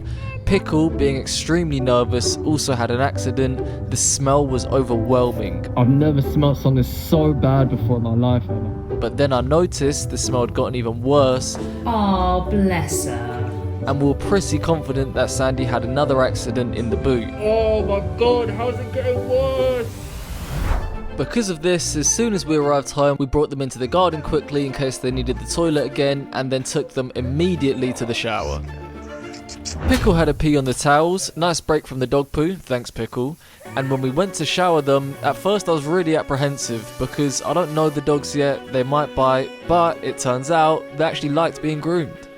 Pickle, being extremely nervous, also had an accident. The smell was overwhelming. I've never smelled something so bad before in my life, Ella. But then I noticed the smell had gotten even worse. Oh, bless her. And we were pretty confident that Sandy had another accident in the boot. Oh my god, how's it getting worse? Because of this, as soon as we arrived home, we brought them into the garden quickly in case they needed the toilet again, and then took them immediately to the shower. Pickle had a pee on the towels. Nice break from the dog poo, thanks Pickle. And when we went to shower them, at first I was really apprehensive because I don't know the dogs yet, they might bite, but it turns out they actually liked being groomed.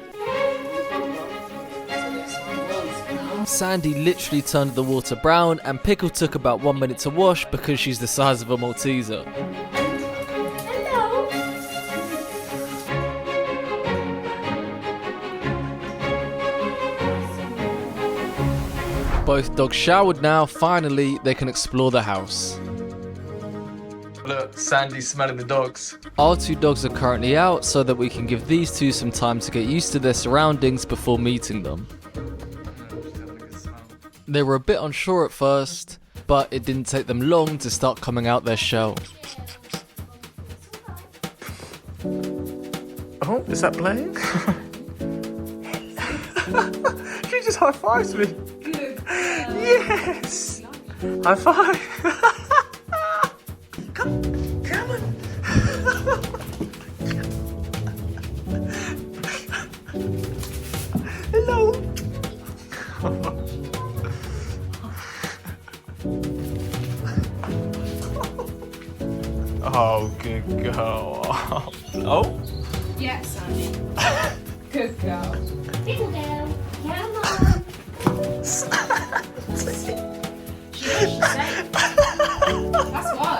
Sandy literally turned the water brown, and Pickle took about 1 minute to wash because she's the size of a Malteser. Both dogs showered now, finally they can explore the house. Look, Sandy's smelling the dogs. Our two dogs are currently out so that we can give these two some time to get used to their surroundings before meeting them. They were a bit unsure at first, but it didn't take them long to start coming out their shell. Oh, is that playing? She just high fives me. Yes! High five! Come on! Hello! Oh, good girl. Oh? Yeah, Sandy. Good girl. Little girl. Come on. She knows she's safe. That's why.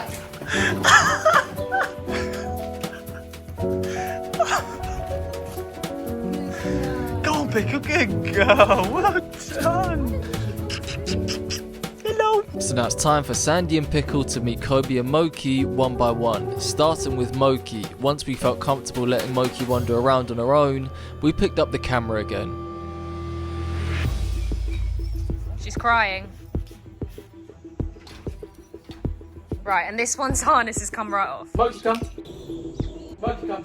Go on, Pickle, good girl. Well done. Hello. So now it's time for Sandy and Pickle to meet Kobe and Moki one by one. Starting with Moki. Once we felt comfortable letting Moki wander around on her own, we picked up the camera again. She's crying. Right, and this one's harness has come right off. Moki, come. Moki, come.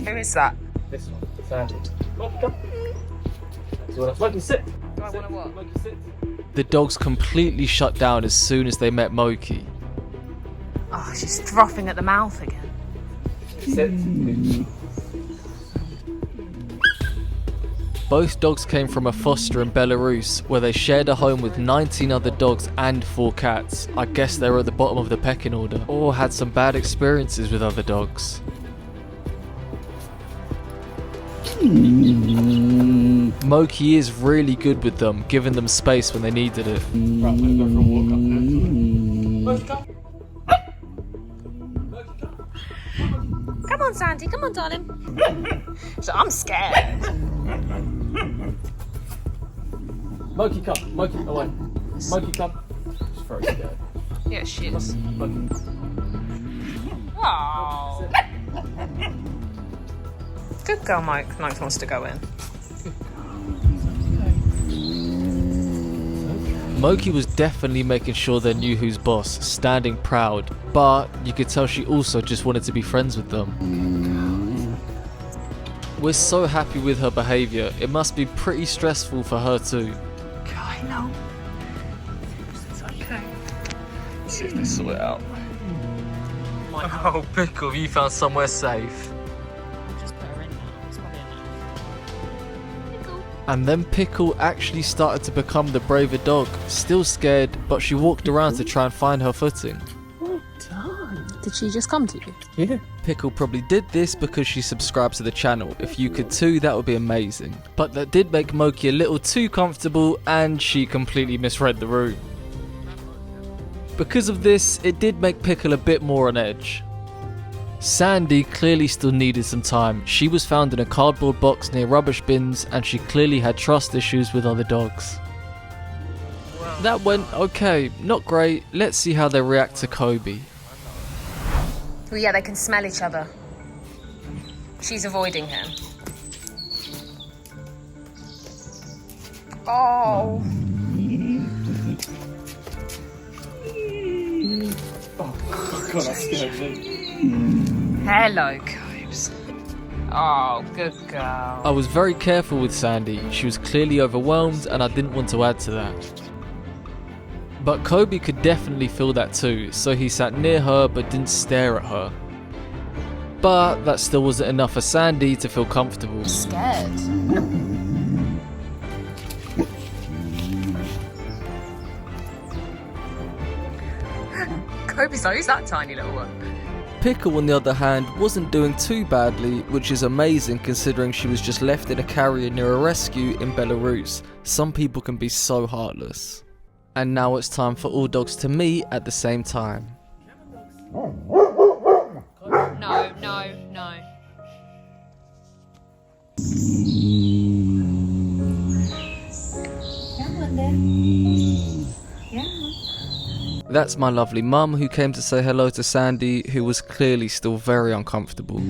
Who is that? This one, Sandy. Moki, come. Moki, sit. Do I want to what? Moki, sit. The dogs completely shut down as soon as they met Moki. Oh, she's frothing at the mouth again. Sit. Both dogs came from a foster in Belarus, where they shared a home with 19 other dogs and 4 cats. I guess they were at the bottom of the pecking order, or had some bad experiences with other dogs. Moki is really good with them, giving them space when they needed it. Right, I'm gonna go for a walk up there. Come on, Sandy. Come on, darling. So I'm scared. Moki, come. Moki, away. Moki, come. She's very scared. Yeah, she is. Moki. Oh. Good girl, Mike. Mike wants to go in. Moki was definitely making sure they knew who's boss, standing proud, but you could tell she also just wanted to be friends with them. We're so happy with her behaviour, it must be pretty stressful for her too. I know. It's okay. Let's see if they sort it out. Oh, Pickle, you found somewhere safe. Just put her in now. It's probably enough. And then Pickle actually started to become the braver dog, still scared, but she walked around to try and find her footing. Did she just come to you? Yeah. Pickle probably did this because she subscribed to the channel. If you could too, that would be amazing. But that did make Moki a little too comfortable and she completely misread the room. Because of this, it did make Pickle a bit more on edge. Sandy clearly still needed some time. She was found in a cardboard box near rubbish bins and she clearly had trust issues with other dogs. That went okay, not great. Let's see how they react to Kobe. Well, yeah, they can smell each other. She's avoiding him. Oh. God, that scared me. Hello, Cobes. Oh, good girl. I was very careful with Sandy. She was clearly overwhelmed and I didn't want to add to that. But Kobe could definitely feel that too, so he sat near her but didn't stare at her. But that still wasn't enough for Sandy to feel comfortable. Scared. Kobe's like, who's that tiny little one? Pickle, on the other hand, wasn't doing too badly, which is amazing considering she was just left in a carrier near a rescue in Belarus. Some people can be so heartless. And now it's time for all dogs to meet at the same time. No. Come on then. Yeah. That's my lovely mum who came to say hello to Sandy, who was clearly still very uncomfortable.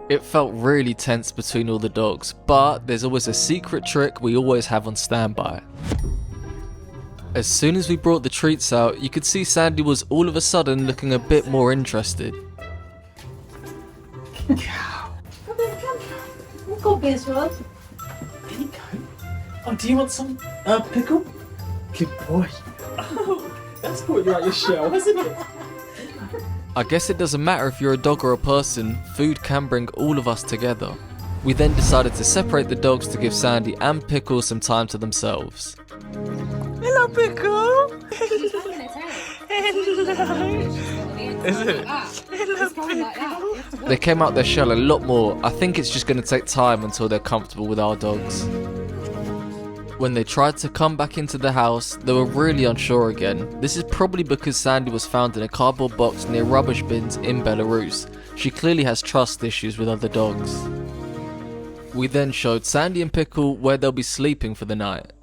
It felt really tense between all the dogs, but there's always a secret trick we always have on standby. As soon as we brought the treats out, you could see Sandy was all of a sudden looking a bit more interested. Go, Beatrice. There you go. Oh, do you want some pickle? Good boy. Oh, that's brought you out your shell, hasn't it? I guess it doesn't matter if you're a dog or a person, food can bring all of us together. We then decided to separate the dogs to give Sandy and Pickle some time to themselves. Hello, Pickle. Is it? Hello, Pickle. They came out their shell a lot more. I think it's just going to take time until they're comfortable with our dogs. When they tried to come back into the house, they were really unsure again. This is probably because Sandy was found in a cardboard box near rubbish bins in Belarus. She clearly has trust issues with other dogs. We then showed Sandy and Pickle where they'll be sleeping for the night.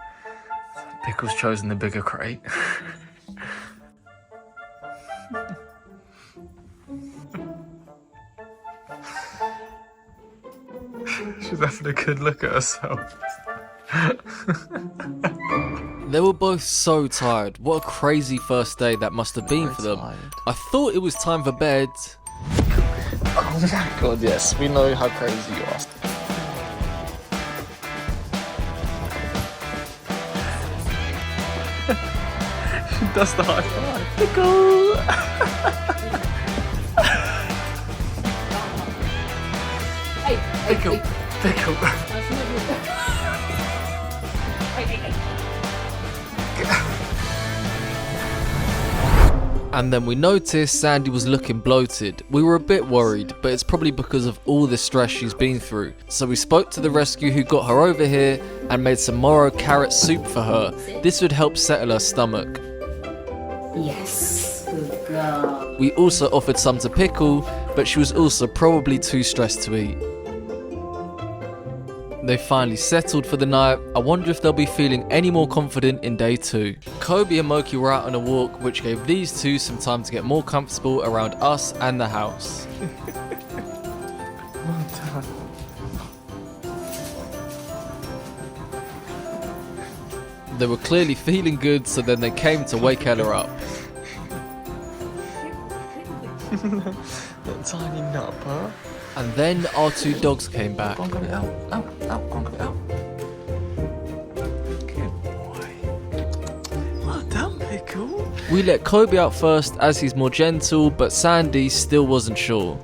Pickle's chosen the bigger crate. She's having a good look at herself. They were both so tired. What a crazy first day that must have been for them. I thought it was time for bed. Oh my god, yes, we know how crazy you are. She does the high five. Pickle! Pickle! Pickle! And then we noticed Sandy was looking bloated. We were a bit worried, but it's probably because of all the stress she's been through. So we spoke to the rescue who got her over here and made some Moro carrot soup for her. This would help settle her stomach. Yes, good girl. We also offered some to Pickle, but she was also probably too stressed to eat. They finally settled for the night. I wonder if they'll be feeling any more confident in day 2. Kobe and Moki were out on a walk, which gave these two some time to get more comfortable around us and the house. Well done. They were clearly feeling good, so then they came to wake Ella up. That tiny nupper. And then our 2 dogs came back. Go on, get it out. Out, out, go on, get it out. Good boy. Well done, Pickle. We let Kobe out first as he's more gentle, but Sandy still wasn't sure.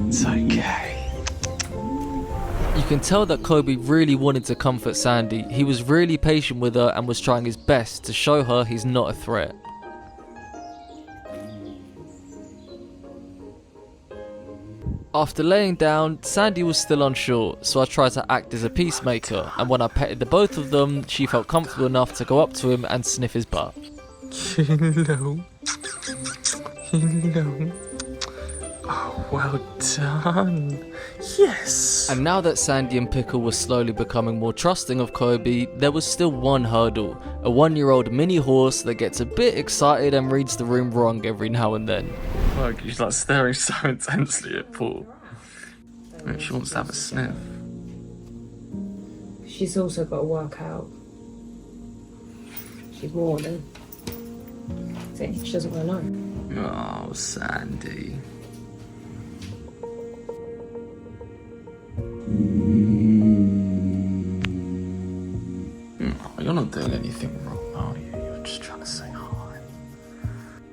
It's okay. You can tell that Kobe really wanted to comfort Sandy. He was really patient with her and was trying his best to show her he's not a threat. After laying down, Sandy was still unsure, so I tried to act as a peacemaker, and when I petted the both of them, she felt comfortable enough to go up to him and sniff his butt. Hello. Hello. Oh, well done. Yes. And now that Sandy and Pickle were slowly becoming more trusting of Kobe, there was still one hurdle, a 1-year-old mini horse that gets a bit excited and reads the room wrong every now and then. Look, she's like staring so intensely at Paul. She wants to have a sniff. She's also got to work out. She's warning. See, she doesn't want to know. Oh, Sandy. Oh, you're not doing anything wrong, are you? You're just trying to say hi.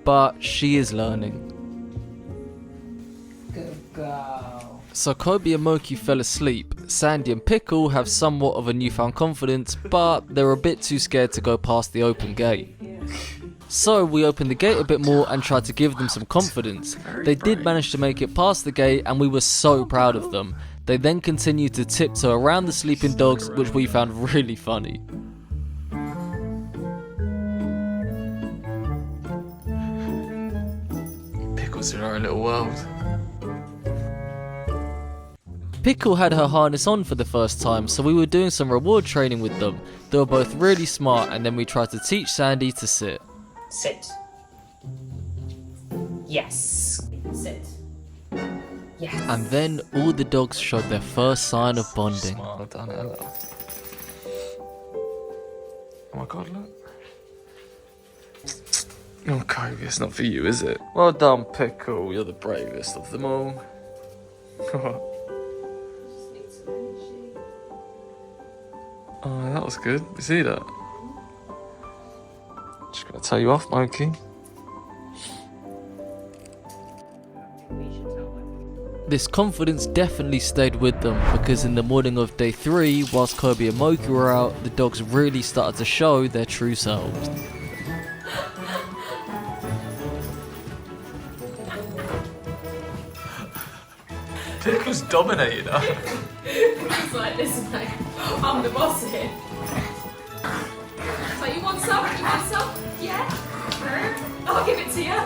But she is learning. Good girl. So Kobe and Moki fell asleep. Sandy and Pickle have somewhat of a newfound confidence, but they're a bit too scared to go past the open gate. So we opened the gate a bit more and tried to give them some confidence. They did manage to make it past the gate and we were so proud of them. They then continued to tiptoe around the sleeping dogs, which we found really funny. Pickles in our little world. Pickle had her harness on for the first time, so we were doing some reward training with them. They were both really smart, and then we tried to teach Sandy to sit. Sit. Yes. Sit. Yes. And then all the dogs showed their first sign of bonding. Well done, Ella. Oh my god, look. Oh, Kobe, it's not for you, is it? Well done, Pickle. You're the bravest of them all. Oh, that was good. You see that? Just gonna tell you off, Moki. This confidence definitely stayed with them, because in the morning of day 3, whilst Kobe and Moki were out, the dogs really started to show their true selves. Pickle's dominated her. It's like, listen, mate, I'm the boss here. So you want some? You want some? Yeah? I'll give it to you.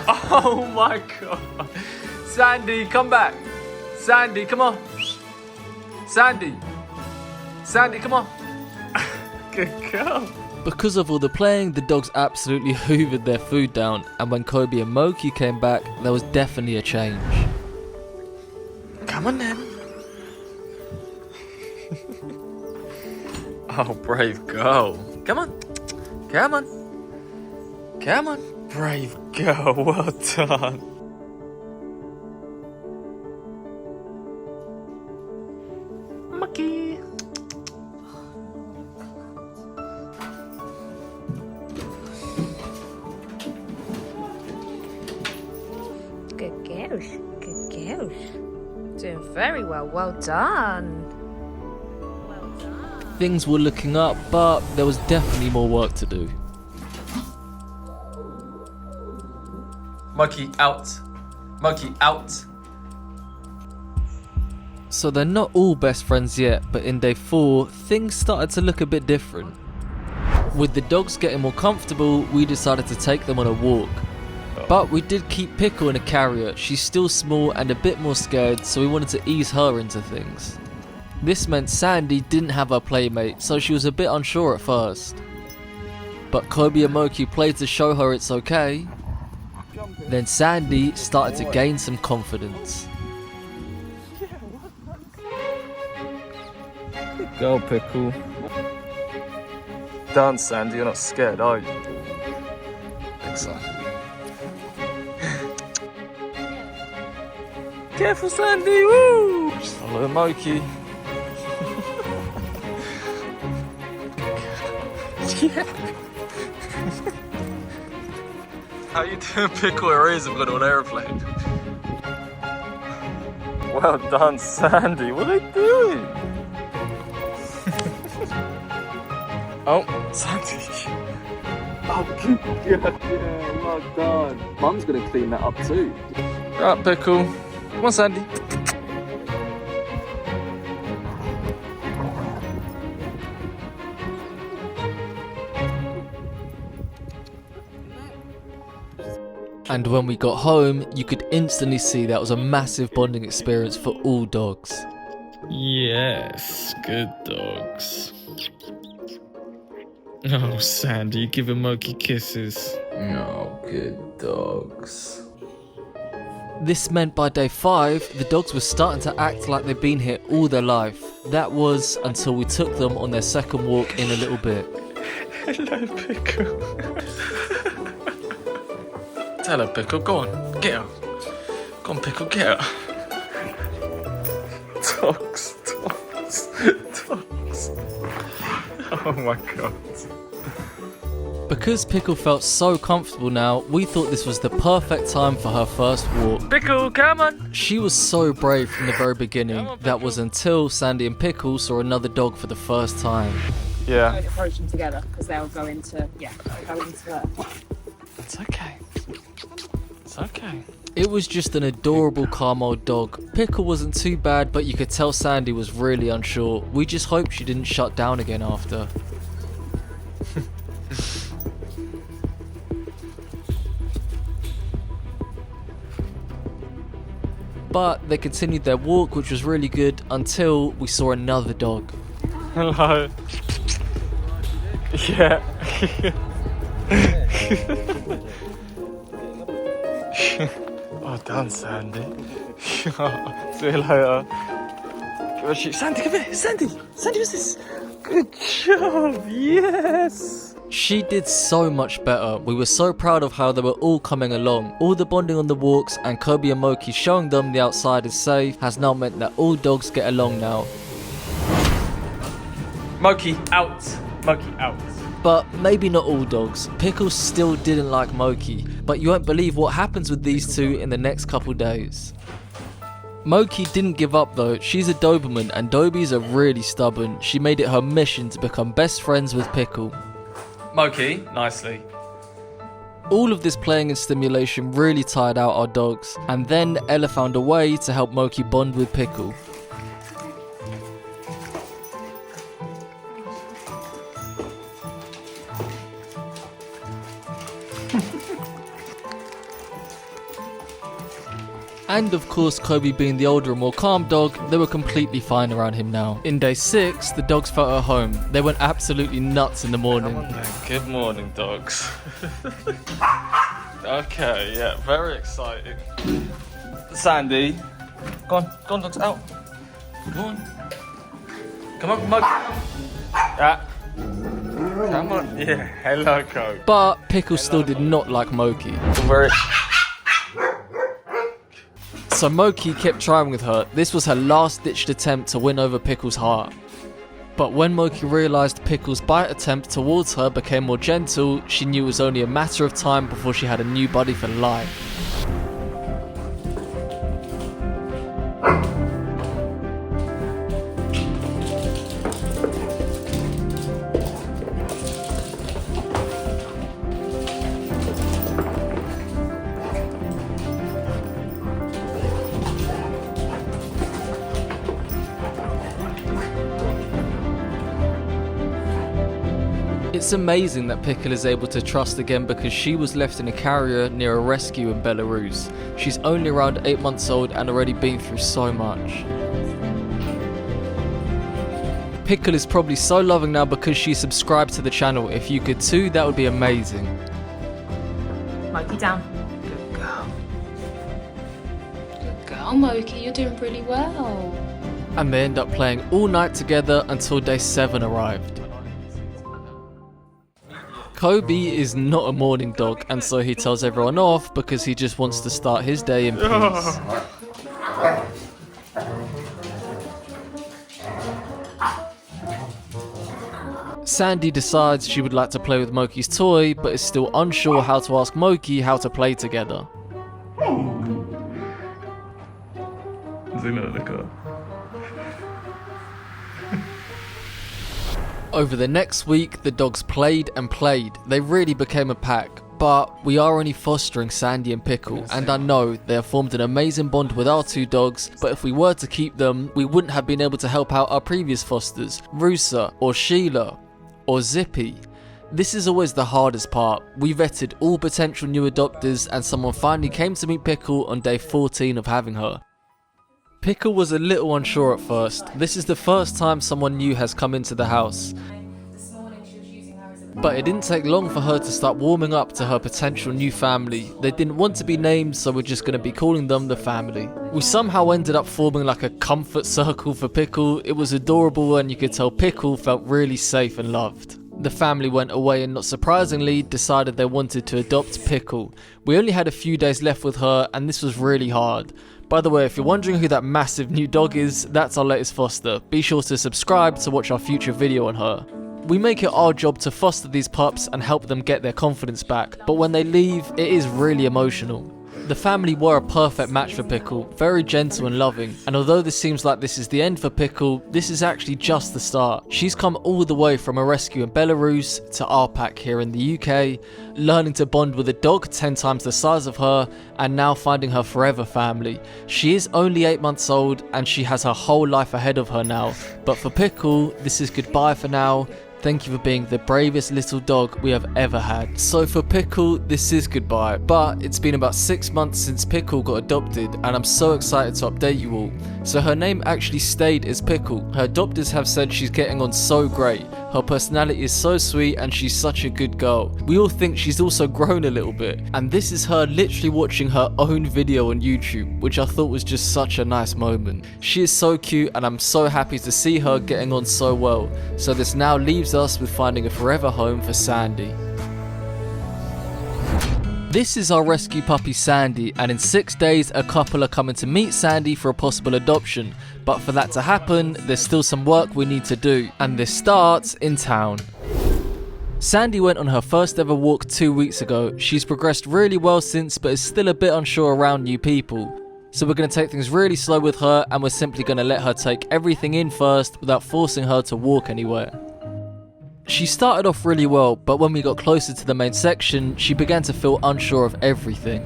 Oh my god. Sandy, come back. Sandy, come on. Sandy. Sandy, come on. Good girl. Because of all the playing, the dogs absolutely hoovered their food down, and when Kobe and Moki came back, there was definitely a change. Come on then. Oh, brave girl. Come on. Come on. Come on. Brave girl, well done. Moki. Good girls. Good girls. Doing very well. Well done. Things were looking up, but there was definitely more work to do. Moki out. Moki out. So they're not all best friends yet, but in day 4, things started to look a bit different. With the dogs getting more comfortable, we decided to take them on a walk. But we did keep Pickle in a carrier. She's still small and a bit more scared, so we wanted to ease her into things. This meant Sandy didn't have her playmate, so she was a bit unsure at first. But Kobe and Moki played to show her it's okay. Then Sandy started to gain some confidence. Go, Pickle. Dance, Sandy. You're not scared, are you? Think so. Careful, Sandy. Woo! Just follow Moki. How you doing, Pickle? Her ears have got on an aeroplane. Well done, Sandy. What are they doing? Oh, Sandy. Oh, good. Yeah, well done. Mum's gonna clean that up too. Right, Pickle. Come on, Sandy. And when we got home, you could instantly see that was a massive bonding experience for all dogs. Yes, good dogs. Oh, Sandy, giving Moki kisses. No, good dogs. This meant by day 5, the dogs were starting to act like they'd been here all their life. That was until we took them on their second walk in a little bit. Hello, Pickle. Tell her, Pickle, go on, get her. Go on, Pickle, get her. Dogs. Oh my god. Because Pickle felt so comfortable now, we thought this was the perfect time for her first walk. Pickle, come on. She was so brave from the very beginning. That was until Sandy and Pickle saw another dog for the first time. Yeah. Don't approach them together because they'll go into It's okay. It's okay. It was just an adorable, calm old dog. Pickle wasn't too bad, but you could tell Sandy was really unsure. We just hoped she didn't shut down again after. But they continued their walk, which was really good, until we saw another dog. Hello. Yeah. Oh, done, Sandy. See you later. Sandy, come here. Sandy, what's this? Good job. Yes. She did so much better. We were so proud of how they were all coming along. All the bonding on the walks and Kobe and Moki showing them the outside is safe has now meant that all dogs get along now. Moki, out. Moki, out. But maybe not all dogs. Pickle still didn't like Moki, but you won't believe what happens with these two in the next couple days. Moki didn't give up though. She's a Doberman and Dobies are really stubborn. She made it her mission to become best friends with Pickle. Moki, nicely. All of this playing and stimulation really tired out our dogs, and then Ella found a way to help Moki bond with Pickle. And of course, Kobe being the older and more calm dog, they were completely fine around him now. In day 6, the dogs felt at home. They went absolutely nuts in the morning. Good morning, dogs. Okay, yeah, very exciting. Sandy, go on, dogs, out. Come on, Mug. Yeah. Come on, yeah, hello, Kobe. But Pickle still did not like Moki. Very... So Moki kept trying with her. This was her last-ditched attempt to win over Pickle's heart. But when Moki realised Pickle's bite attempt towards her became more gentle, she knew it was only a matter of time before she had a new buddy for life. It's amazing that Pickle is able to trust again because she was left in a carrier near a rescue in Belarus. She's only around 8 months old and already been through so much. Pickle is probably so loving now because she subscribed to the channel. If you could too, that would be amazing. Moki down. Good girl. Good girl, Moki, you're doing really well. And they end up playing all night together until day 7 arrived. Kobe is not a morning dog, and so he tells everyone off because he just wants to start his day in peace. Sandy decides she would like to play with Moki's toy, but is still unsure how to ask Moki how to play together. Over the next week, the dogs played and played. They really became a pack. But we are only fostering Sandy and Pickle, and I know they have formed an amazing bond with our two dogs, but if we were to keep them, we wouldn't have been able to help out our previous fosters, Rusa, or Sheila, or Zippy. This is always the hardest part. We vetted all potential new adopters, and someone finally came to meet Pickle on day 14 of having her. Pickle was a little unsure at first. This is the first time someone new has come into the house. But it didn't take long for her to start warming up to her potential new family. They didn't want to be named, so we're just going to be calling them the family. We somehow ended up forming like a comfort circle for Pickle. It was adorable and you could tell Pickle felt really safe and loved. The family went away and not surprisingly decided they wanted to adopt Pickle. We only had a few days left with her and this was really hard. By the way, if you're wondering who that massive new dog is, that's our latest foster. Be sure to subscribe to watch our future video on her. We make it our job to foster these pups and help them get their confidence back, but when they leave, it is really emotional. The family were a perfect match for Pickle, very gentle and loving, and although this seems like this is the end for Pickle, this is actually just the start. She's come all the way from a rescue in Belarus to our pack here in the UK, learning to bond with a dog 10 times the size of her, and now finding her forever family. She is only 8 months old and she has her whole life ahead of her now, but for Pickle, this is goodbye for now. Thank you for being the bravest little dog we have ever had. So for Pickle, this is goodbye, but it's been about 6 months since Pickle got adopted, and I'm so excited to update you all. So her name actually stayed as Pickle. Her adopters have said she's getting on so great. Her personality is so sweet and she's such a good girl. We all think she's also grown a little bit, and this is her literally watching her own video on YouTube, which I thought was just such a nice moment. She is so cute and I'm so happy to see her getting on so well. So this now leaves us with finding a forever home for Sandy. This is our rescue puppy Sandy, and in 6 days a couple are coming to meet Sandy for a possible adoption. But for that to happen, there's still some work we need to do, and this starts in town. Sandy went on her first ever walk 2 weeks ago. She's progressed really well since, but is still a bit unsure around new people. So we're going to take things really slow with her, and we're simply going to let her take everything in first without forcing her to walk anywhere. She started off really well, but when we got closer to the main section, she began to feel unsure of everything.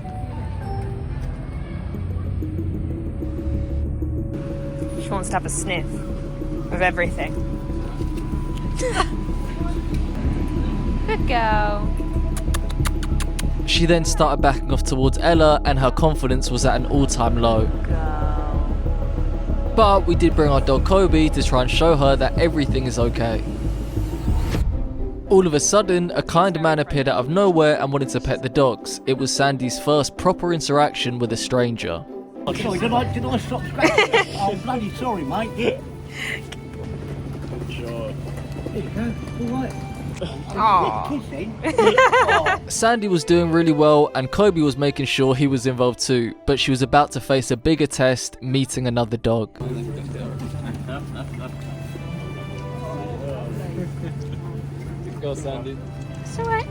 She wants to have a sniff of everything. Good girl. She then started backing off towards Ella, and her confidence was at an all-time low. But we did bring our dog Kobe to try and show her that everything is okay. All of a sudden, a kind man appeared out of nowhere and wanted to pet the dogs. It was Sandy's first proper interaction with a stranger. Oh, sorry, did I stop scratching? Oh, bloody sorry, mate. Good job. There you go, all right. Sandy was doing really well, and Kobe was making sure he was involved too, but she was about to face a bigger test, meeting another dog. Go, Sandy. It's alright.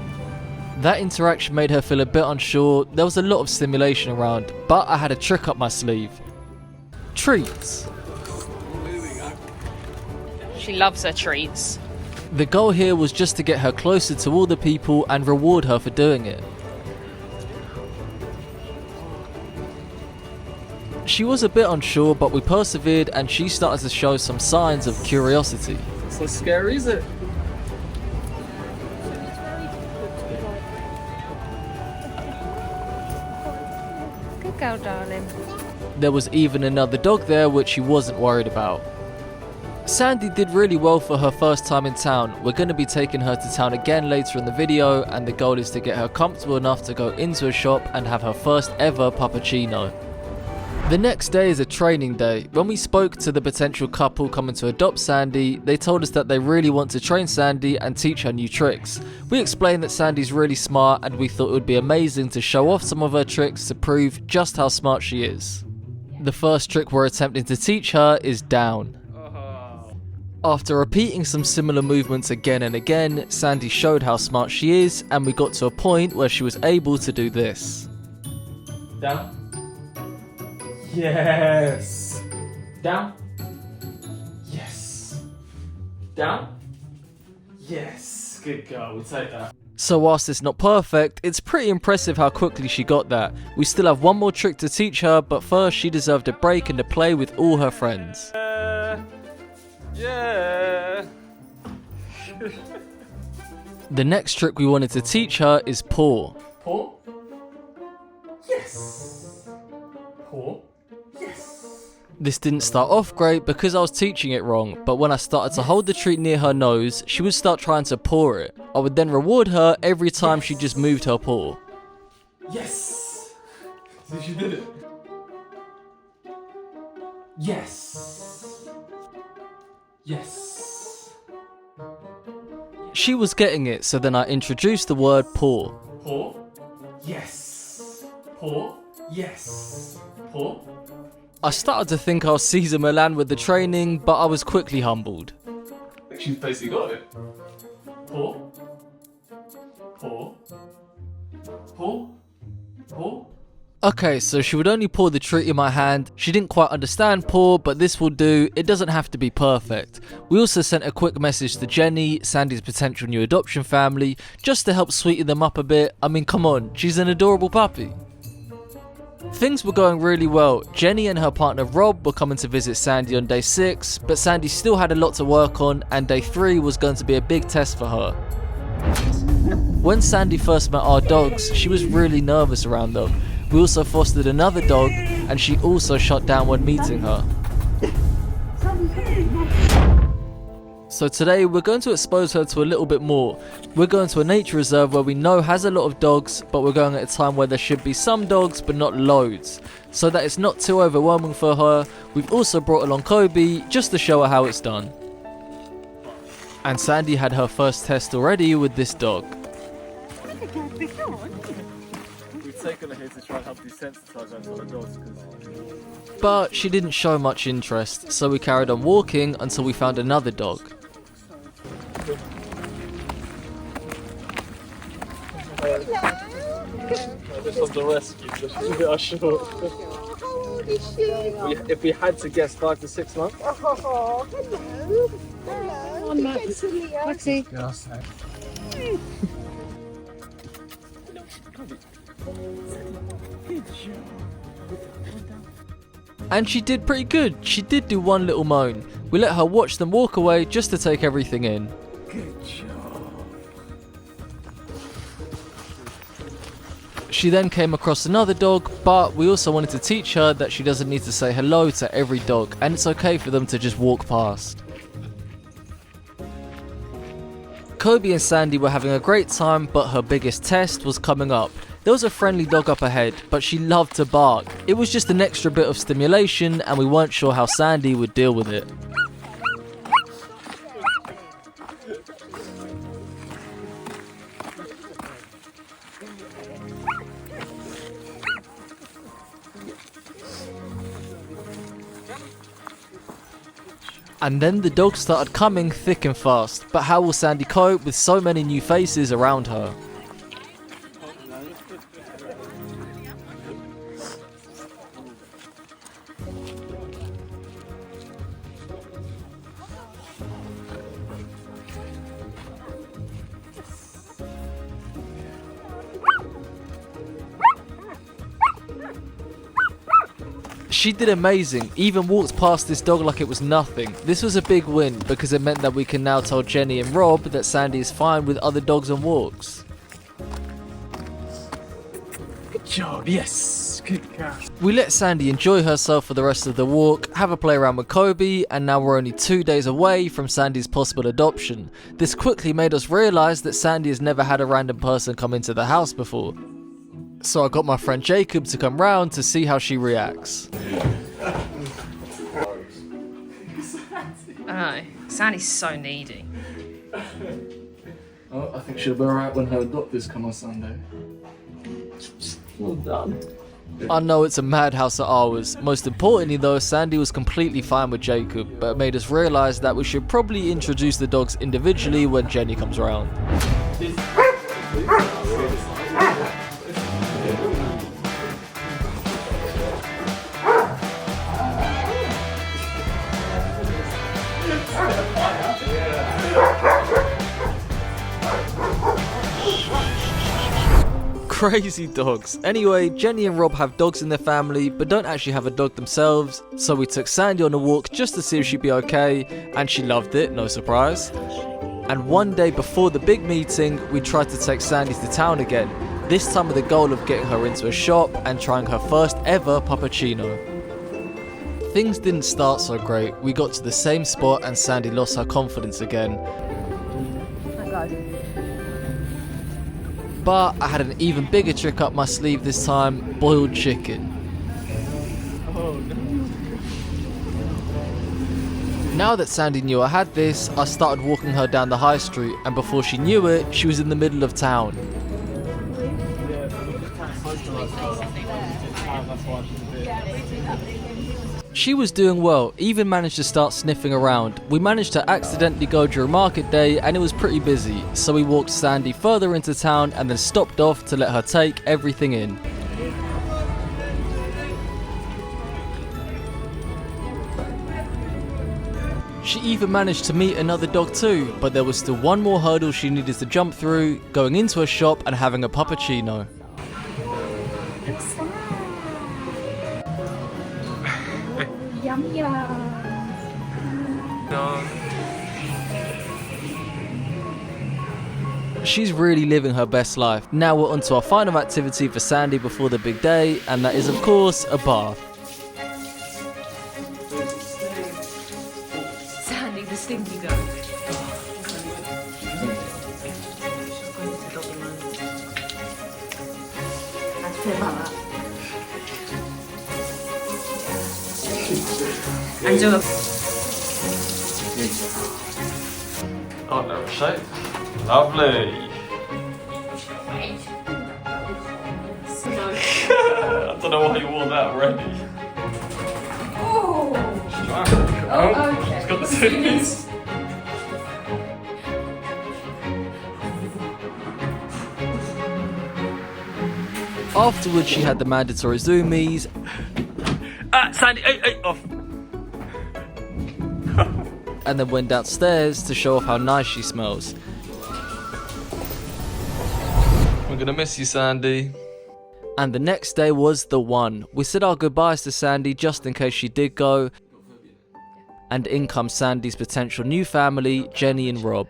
That interaction made her feel a bit unsure. There was a lot of stimulation around, but I had a trick up my sleeve. Treats. She loves her treats. The goal here was just to get her closer to all the people and reward her for doing it. She was a bit unsure, but we persevered and she started to show some signs of curiosity. So scary, is it? Good girl, darling. There was even another dog there which she wasn't worried about. Sandy did really well for her first time in town. We're going to be taking her to town again later in the video, and the goal is to get her comfortable enough to go into a shop and have her first ever puppuccino. The next day is a training day. When we spoke to the potential couple coming to adopt Sandy, they told us that they really want to train Sandy and teach her new tricks. We explained that Sandy's really smart and we thought it would be amazing to show off some of her tricks to prove just how smart she is. The first trick we're attempting to teach her is down. After repeating some similar movements again and again, Sandy showed how smart she is, and we got to a point where she was able to do this. Down. Yes. Down. Yes. Down. Yes. Good girl, we'll take that. So whilst it's not perfect, it's pretty impressive how quickly she got that. We still have one more trick to teach her, but first she deserved a break and to play with all her friends. Yeah. The next trick we wanted to teach her is paw. Paw. Yes. Paw. Yes. This didn't start off great because I was teaching it wrong, but when I started to hold the treat near her nose, she would start trying to paw it. I would then reward her every time she just moved her paw. Yes. So she did it. Yes. Yes. She was getting it, so then I introduced the word paw. Paw. Yes. Paw. Yes. Paw. I started to think I was Caesar Milan with the training, but I was quickly humbled. I think she's basically got it. Paw. Paw. Paw. Paw. Okay, so she would only pour the treat in my hand. She didn't quite understand paw, but this will do. It doesn't have to be perfect. We also sent a quick message to Jenny, Sandy's potential new adoption family, just to help sweeten them up a bit. I mean, come on, she's an adorable puppy. Things were going really well. Jenny and her partner Rob were coming to visit Sandy on day 6, but Sandy still had a lot to work on, and day 3 was going to be a big test for her. When Sandy first met our dogs, she was really nervous around them. We also fostered another dog, and she also shut down when meeting her. So today we're going to expose her to a little bit more. We're going to a nature reserve where we know has a lot of dogs, but we're going at a time where there should be some dogs but not loads. So that it's not too overwhelming for her, we've also brought along Kobe just to show her how it's done. And Sandy had her first test already with this dog. We've taken her here to try and help desensitize her to the dogs. But she didn't show much interest, so we carried on walking until we found another dog. Just on the rescue, just a bit short. If we had to guess, 5 to 6 months. Oh, hello. Hello. Maxie. And she did pretty good. She did do one little moan. We let her watch them walk away just to take everything in. Good job. She then came across another dog, but we also wanted to teach her that she doesn't need to say hello to every dog, and it's okay for them to just walk past. Kobe and Sandy were having a great time, but her biggest test was coming up. There was a friendly dog up ahead, but she loved to bark. It was just an extra bit of stimulation, and we weren't sure how Sandy would deal with it. And then the dogs started coming thick and fast, but how will Sandy cope with so many new faces around her? She did amazing, even walked past this dog like it was nothing. This was a big win because it meant that we can now tell Jenny and Rob that Sandy is fine with other dogs on walks. Good job, yes, good girl. We let Sandy enjoy herself for the rest of the walk, have a play around with Kobe, and now we're only 2 days away from Sandy's possible adoption. This quickly made us realise that Sandy has never had a random person come into the house before. So I got my friend Jacob to come round to see how she reacts. I know. Sandy's so needy. Oh, I think she'll be alright when her doctors come on Sunday. Well done. I know it's a madhouse at ours. Most importantly though, Sandy was completely fine with Jacob, but it made us realise that we should probably introduce the dogs individually when Jenny comes round. Crazy dogs. Anyway, Jenny and Rob have dogs in their family, but don't actually have a dog themselves, so we took Sandy on a walk just to see if she'd be okay, and she loved it, no surprise. And one day before the big meeting, we tried to take Sandy to town again, this time with the goal of getting her into a shop and trying her first ever puppuccino. Things didn't start so great. We got to the same spot and Sandy lost her confidence again. But I had an even bigger trick up my sleeve this time, boiled chicken. Oh no. Now that Sandy knew I had this, I started walking her down the high street, and before she knew it, she was in the middle of town. Yeah, but we just can't socialise her. That's why she's a bit. She was doing well, even managed to start sniffing around. We managed to accidentally go during market day and it was pretty busy, so we walked Sandy further into town and then stopped off to let her take everything in. She even managed to meet another dog too, but there was still one more hurdle she needed to jump through, going into a shop and having a puppuccino. Yum yum. She's really living her best life. Now we're on to our final activity for Sandy before the big day, and that is of course a bath. Sandy, the stinky dog. Let's feel about that. And do a Oh no, shape. Lovely. I don't know why you wore that already. Oh, okay. She's got the scissors. Afterwards, she had the mandatory zoomies, Sandy, hey, off. and then went downstairs to show off how nice she smells. We're gonna miss you, Sandy. And the next day was the one. We said our goodbyes to Sandy just in case she did go. And in comes Sandy's potential new family, Jenny and Rob.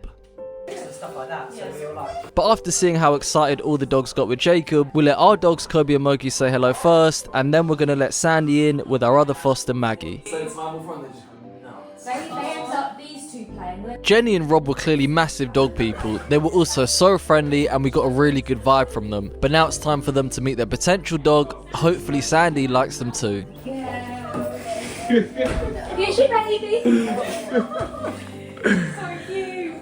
But after seeing how excited all the dogs got with Jacob, we let our dogs Kobe and Moki say hello first, and then we're going to let Sandy in with our other foster, Maggie. Jenny and Rob were clearly massive dog people. They were also so friendly and we got a really good vibe from them. But now it's time for them to meet their potential dog. Hopefully Sandy likes them too. here's your baby. So cute.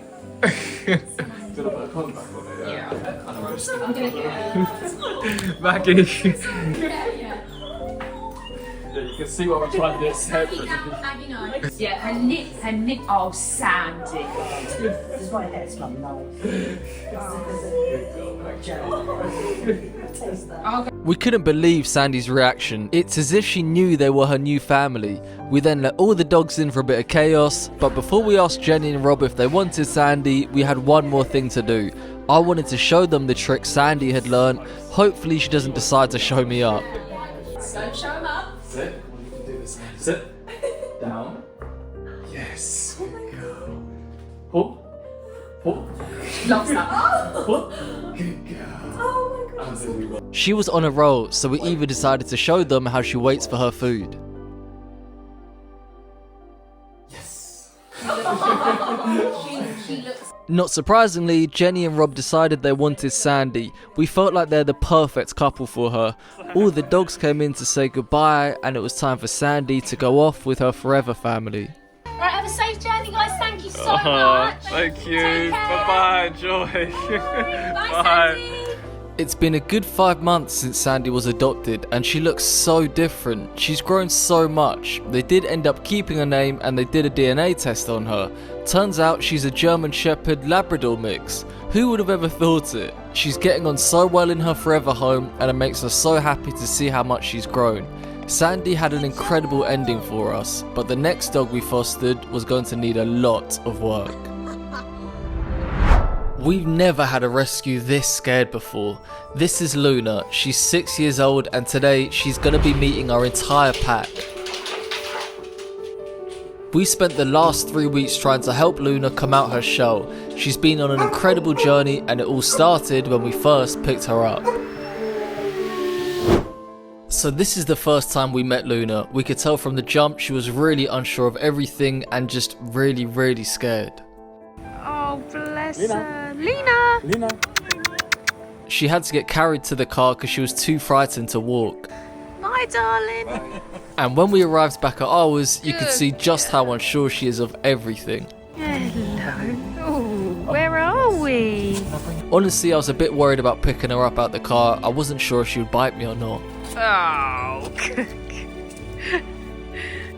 Maggie. You can see what we're trying to do separately. Yeah, her nip, oh, Sandy. We couldn't believe Sandy's reaction. It's as if she knew they were her new family. We then let all the dogs in for a bit of chaos, but before we asked Jenny and Rob if they wanted Sandy, we had one more thing to do. I wanted to show them the trick Sandy had learned. Hopefully she doesn't decide to show me up. Don't show him up. Sit. You can do this. Sit. Down. Yes. Good girl. Pull. Pull. Loves that. Pull. Good girl. Oh my god. She was on a roll, so we even decided to show them how she waits for her food. Yes. She looks. Not surprisingly, Jenny and Rob decided they wanted Sandy. We felt like they're the perfect couple for her. All the dogs came in to say goodbye, and it was time for Sandy to go off with her forever family. Right, have a safe journey, guys. Thank you so much. Thank you. Take care. Bye-bye, Joy. Bye, Sandy. It's been a good 5 months since Sandy was adopted, and she looks so different. She's grown so much. They did end up keeping her name and they did a DNA test on her. Turns out she's a German Shepherd Labrador mix. Who would have ever thought it? She's getting on so well in her forever home, and it makes us so happy to see how much she's grown. Sandy had an incredible ending for us, but the next dog we fostered was going to need a lot of work. We've never had a rescue this scared before. This is Luna. She's 6 years old, and today she's going to be meeting our entire pack. We spent the last 3 weeks trying to help Luna come out her shell. She's been on an incredible journey, and it all started when we first picked her up. So this is the first time we met Luna. We could tell from the jump she was really unsure of everything and just really scared. Oh, bless her. Lena! She had to get carried to the car because she was too frightened to walk. My darling. And when we arrived back at ours, you could see just how unsure she is of everything. Hello. Oh, where are we? Honestly, I was a bit worried about picking her up out the car. I wasn't sure if she would bite me or not. Oh,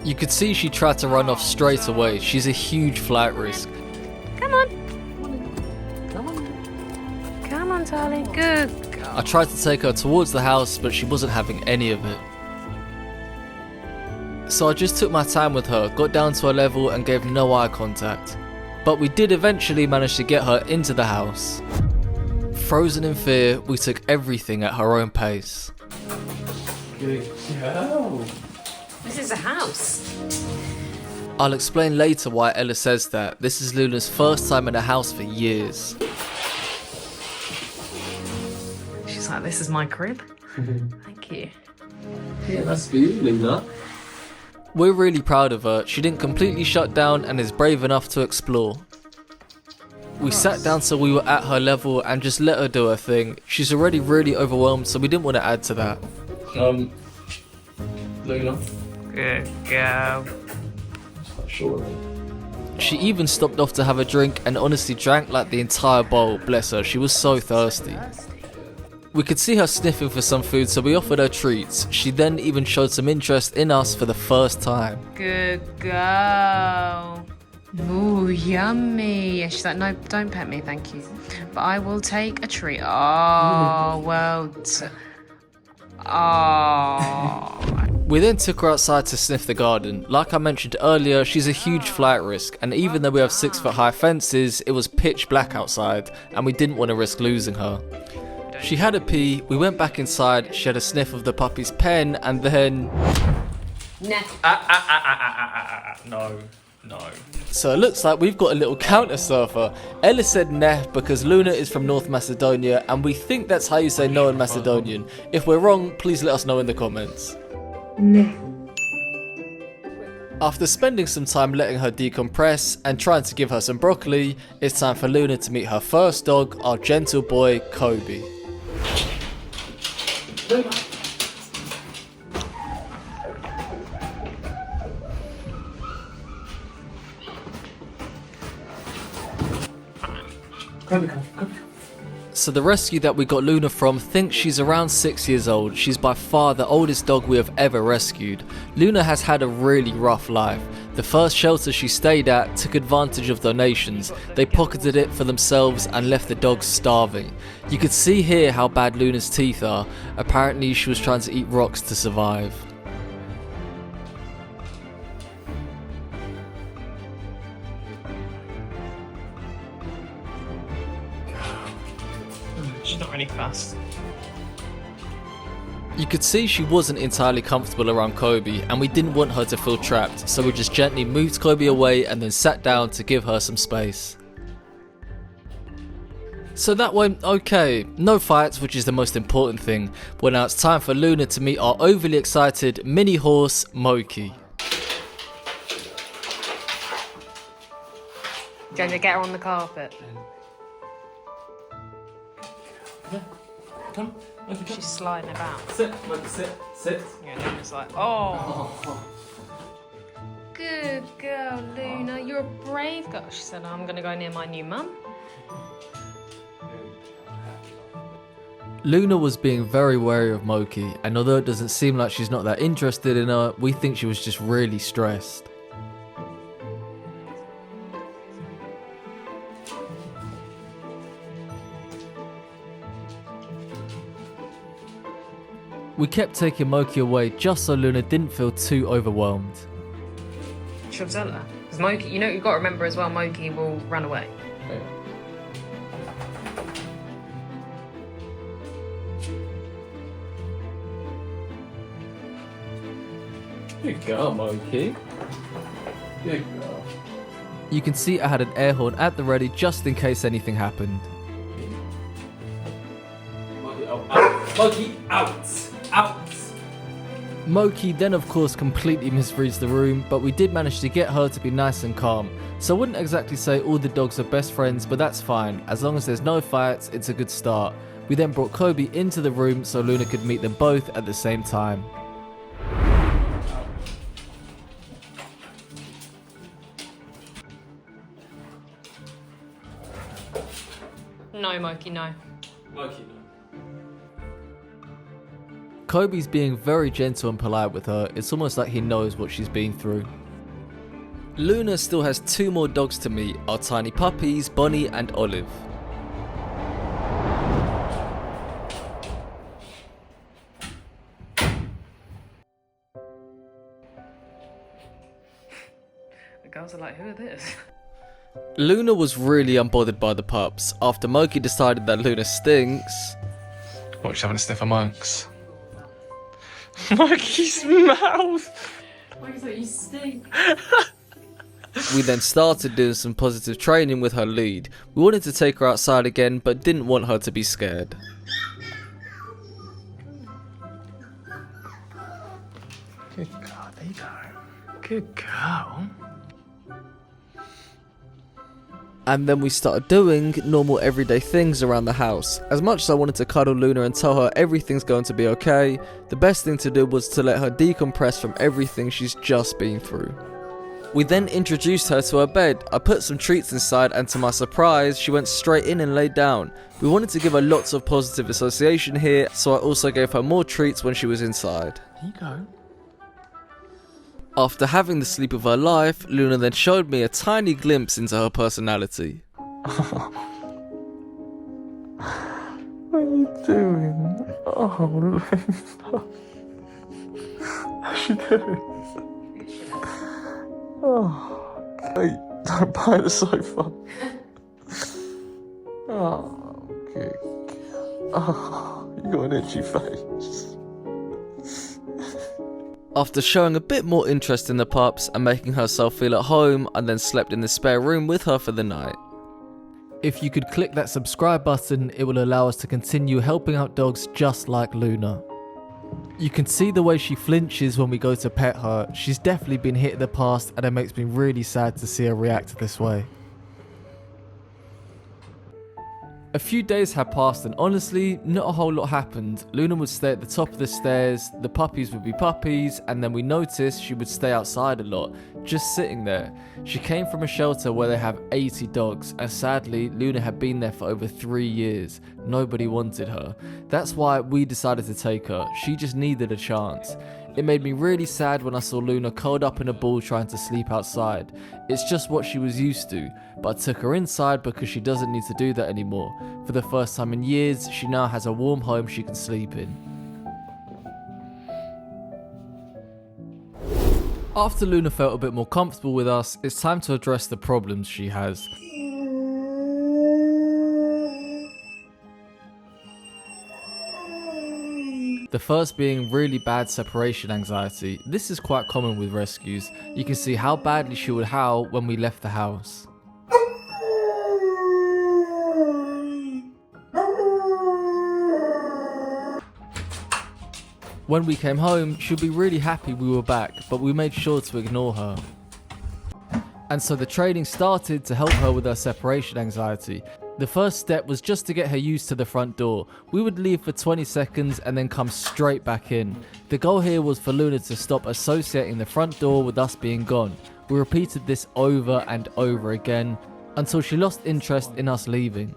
You could see she tried to run off straight away. She's a huge flight risk. come on. Come on, darling. Good girl. I tried to take her towards the house, but she wasn't having any of it. So I just took my time with her, got down to her level and gave no eye contact. But we did eventually manage to get her into the house. Frozen in fear, we took everything at her own pace. Good girl. This is a house. I'll explain later why Ella says that. This is Luna's first time in a house for years. She's like, this is my crib. Thank you. Yeah, that's for you, Luna. We're really proud of her. She didn't completely shut down and is brave enough to explore. We sat down so we were at her level and just let her do her thing. She's already really overwhelmed, so we didn't want to add to that. Luna. Good girl. Sure. She even stopped off to have a drink and honestly drank like the entire bowl, bless her, she was so thirsty. We could see her sniffing for some food, so we offered her treats. She then even showed some interest in us for the first time. Good girl. Ooh, yummy. Yeah, she's like, no, don't pet me, thank you. But I will take a treat. Oh, well. Oh. We then took her outside to sniff the garden. Like I mentioned earlier, she's a huge flight risk, and even though we have 6-foot high fences, it was pitch black outside, and we didn't want to risk losing her. She had a pee, we went back inside, she had a sniff of the puppy's pen, and then... No. So it looks like we've got a little counter surfer. Ella said neh because Luna is from North Macedonia, and we think that's how you say no in Macedonian. If we're wrong, please let us know in the comments. Neh. After spending some time letting her decompress and trying to give her some broccoli, it's time for Luna to meet her first dog, our gentle boy, Kobe. So the rescue that we got Luna from thinks she's around 6 years old. She's by far the oldest dog we have ever rescued. Luna has had a really rough life. The first shelter she stayed at took advantage of donations. They pocketed it for themselves and left the dogs starving. You could see here how bad Luna's teeth are. Apparently she was trying to eat rocks to survive. She's not really fast. You could see she wasn't entirely comfortable around Kobe, and we didn't want her to feel trapped, so we just gently moved Kobe away and then sat down to give her some space. So that went okay. No fights, which is the most important thing. But now it's time for Luna to meet our overly excited mini horse, Moki. Jojo, get her on the carpet. Come. She's sliding about. Sit. Sit. Yeah, Luna's like, oh. Good girl, Luna. You're a brave girl. She said, I'm going to go near my new mum. Luna was being very wary of Moki, and although it doesn't seem like she's not that interested in her, we think she was just really stressed. We kept taking Moki away just so Luna didn't feel too overwhelmed. She'll tell her. Because Moki, you know, you've got to remember as well, Moki will run away. Good girl, Moki. Good girl. You can see I had an air horn at the ready just in case anything happened. Moki, out! Out! Moki then of course completely misreads the room, but we did manage to get her to be nice and calm. So I wouldn't exactly say all the dogs are best friends, but that's fine. As long as there's no fights, it's a good start. We then brought Kobe into the room so Luna could meet them both at the same time. No, Moki, no. Moki, no. Kobe's being very gentle and polite with her. It's almost like he knows what she's been through. Luna still has 2 more dogs to meet, our tiny puppies, Bonnie and Olive. The girls are like, who are this? Luna was really unbothered by the pups. After Moki decided that Luna stinks... What, she's having a sniff of monks? Moki's mouth! Why is it you stink? We then started doing some positive training with her lead. We wanted to take her outside again, but didn't want her to be scared. Good girl, there you go. Good girl. And then we started doing normal everyday things around the house. As much as I wanted to cuddle Luna and tell her everything's going to be okay, the best thing to do was to let her decompress from everything she's just been through. We then introduced her to her bed. I put some treats inside and to my surprise, she went straight in and laid down. We wanted to give her lots of positive association here, so I also gave her more treats when she was inside. There you go. After having the sleep of her life, Luna then showed me a tiny glimpse into her personality. What are you doing? Oh, Luna. How's she doing? Oh, Kate, don't bite the sofa. Oh, good. Oh, you got an itchy face. After showing a bit more interest in the pups and making herself feel at home, I then slept in the spare room with her for the night. If you could click that subscribe button, it will allow us to continue helping out dogs just like Luna. You can see the way she flinches when we go to pet her. She's definitely been hit in the past, and it makes me really sad to see her react this way. A few days had passed and honestly, not a whole lot happened. Luna would stay at the top of the stairs, the puppies would be puppies, and then we noticed she would stay outside a lot, just sitting there. She came from a shelter where they have 80 dogs, and sadly, Luna had been there for over 3 years. Nobody wanted her. That's why we decided to take her. She just needed a chance. It made me really sad when I saw Luna curled up in a ball trying to sleep outside. It's just what she was used to, but I took her inside because she doesn't need to do that anymore. For the first time in years, she now has a warm home she can sleep in. After Luna felt a bit more comfortable with us, it's time to address the problems she has. The first being really bad separation anxiety. This is quite common with rescues. You can see how badly she would howl when we left the house. When we came home, she'd be really happy we were back, but we made sure to ignore her. And so the training started to help her with her separation anxiety. The first step was just to get her used to the front door. We would leave for 20 seconds and then come straight back in. The goal here was for Luna to stop associating the front door with us being gone. We repeated this over and over again until she lost interest in us leaving.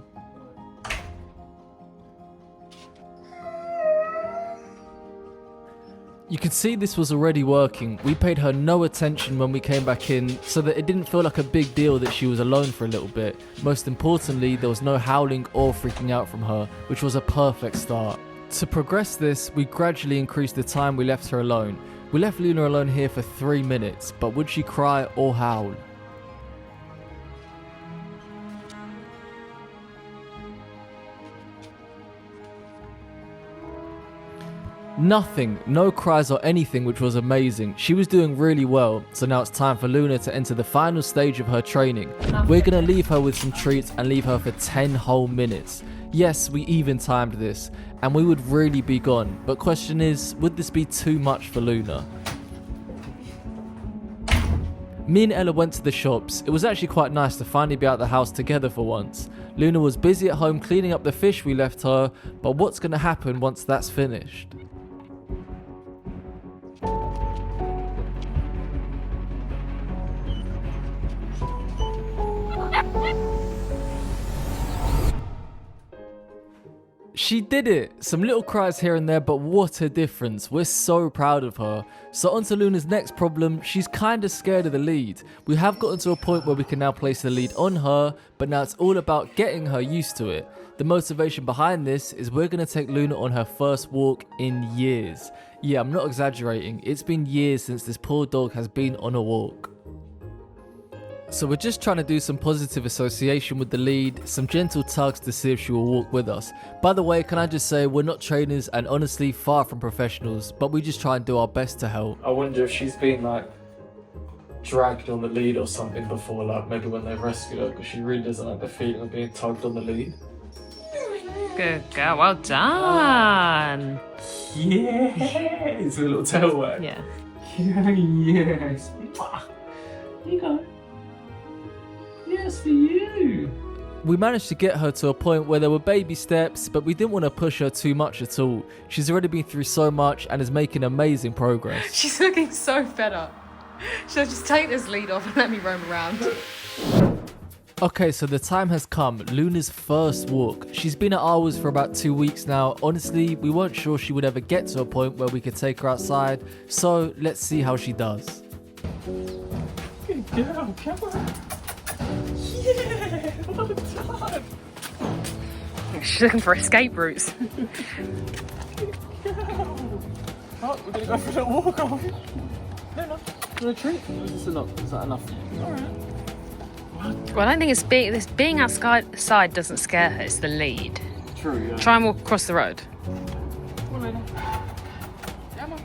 You can see this was already working. We paid her no attention when we came back in, so that it didn't feel like a big deal that she was alone for a little bit. Most importantly, there was no howling or freaking out from her, which was a perfect start. To progress this, we gradually increased the time we left her alone. We left Luna alone here for 3 minutes, but would she cry or howl? Nothing, no cries or anything, which was amazing. She was doing really well, so now it's time for Luna to enter the final stage of her training. We're gonna leave her with some treats and leave her for 10 whole minutes. Yes, we even timed this, and we would really be gone, but question is, would this be too much for Luna? Me and Ella went to the shops. It was actually quite nice to finally be out of the house together for once. Luna was busy at home cleaning up the fish we left her, but what's gonna happen once that's finished? She did it! Some little cries here and there, but what a difference. We're so proud of her. So on to Luna's next problem. She's kinda scared of the lead. We have gotten to a point where we can now place the lead on her, but now it's all about getting her used to it. The motivation behind this is we're gonna take Luna on her first walk in years. Yeah, I'm not exaggerating. It's been years since this poor dog has been on a walk. So we're just trying to do some positive association with the lead, some gentle tugs to see if she will walk with us. By the way, can I just say we're not trainers and honestly far from professionals, but we just try and do our best to help. I wonder if she's been like dragged on the lead or something before, like maybe when they rescued her, because she really doesn't like the feeling of being tugged on the lead. Good girl, well done. Yes, a little tail wag. Yeah. Yes. Here you go. Yes, for you. We managed to get her to a point where there were baby steps, but we didn't want to push her too much at all. She's already been through so much and is making amazing progress. She's looking so fed up. She'll just take this lead off and let me roam around. Okay, so the time has come, Luna's first walk. She's been at ours for about 2 weeks now. Honestly, we weren't sure she would ever get to a point where we could take her outside, so let's see how she does. Good girl, come on. Yeah, well done. She's looking for escape routes. Oh, we're gonna go for a little walk, are we? No. For a treat? Or is this enough? Is that enough? Alright. Well, I don't think it's being outside doesn't scare her, it's the lead. True, yeah. Try and walk across the road. Come on, Luna. Come on.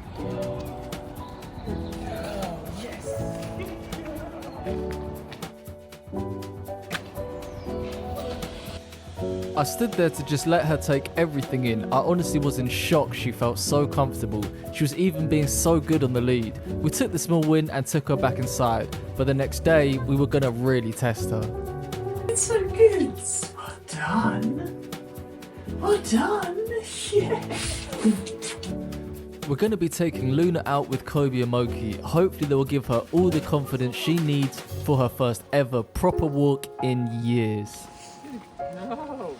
I stood there to just let her take everything in. I honestly was in shock she felt so comfortable. She was even being so good on the lead. We took the small win and took her back inside, but the next day we were gonna really test her. It's so good. Well done. Well done. Yeah. We're gonna be taking Luna out with Kobe and Moki. Hopefully they will give her all the confidence she needs for her first ever proper walk in years. No.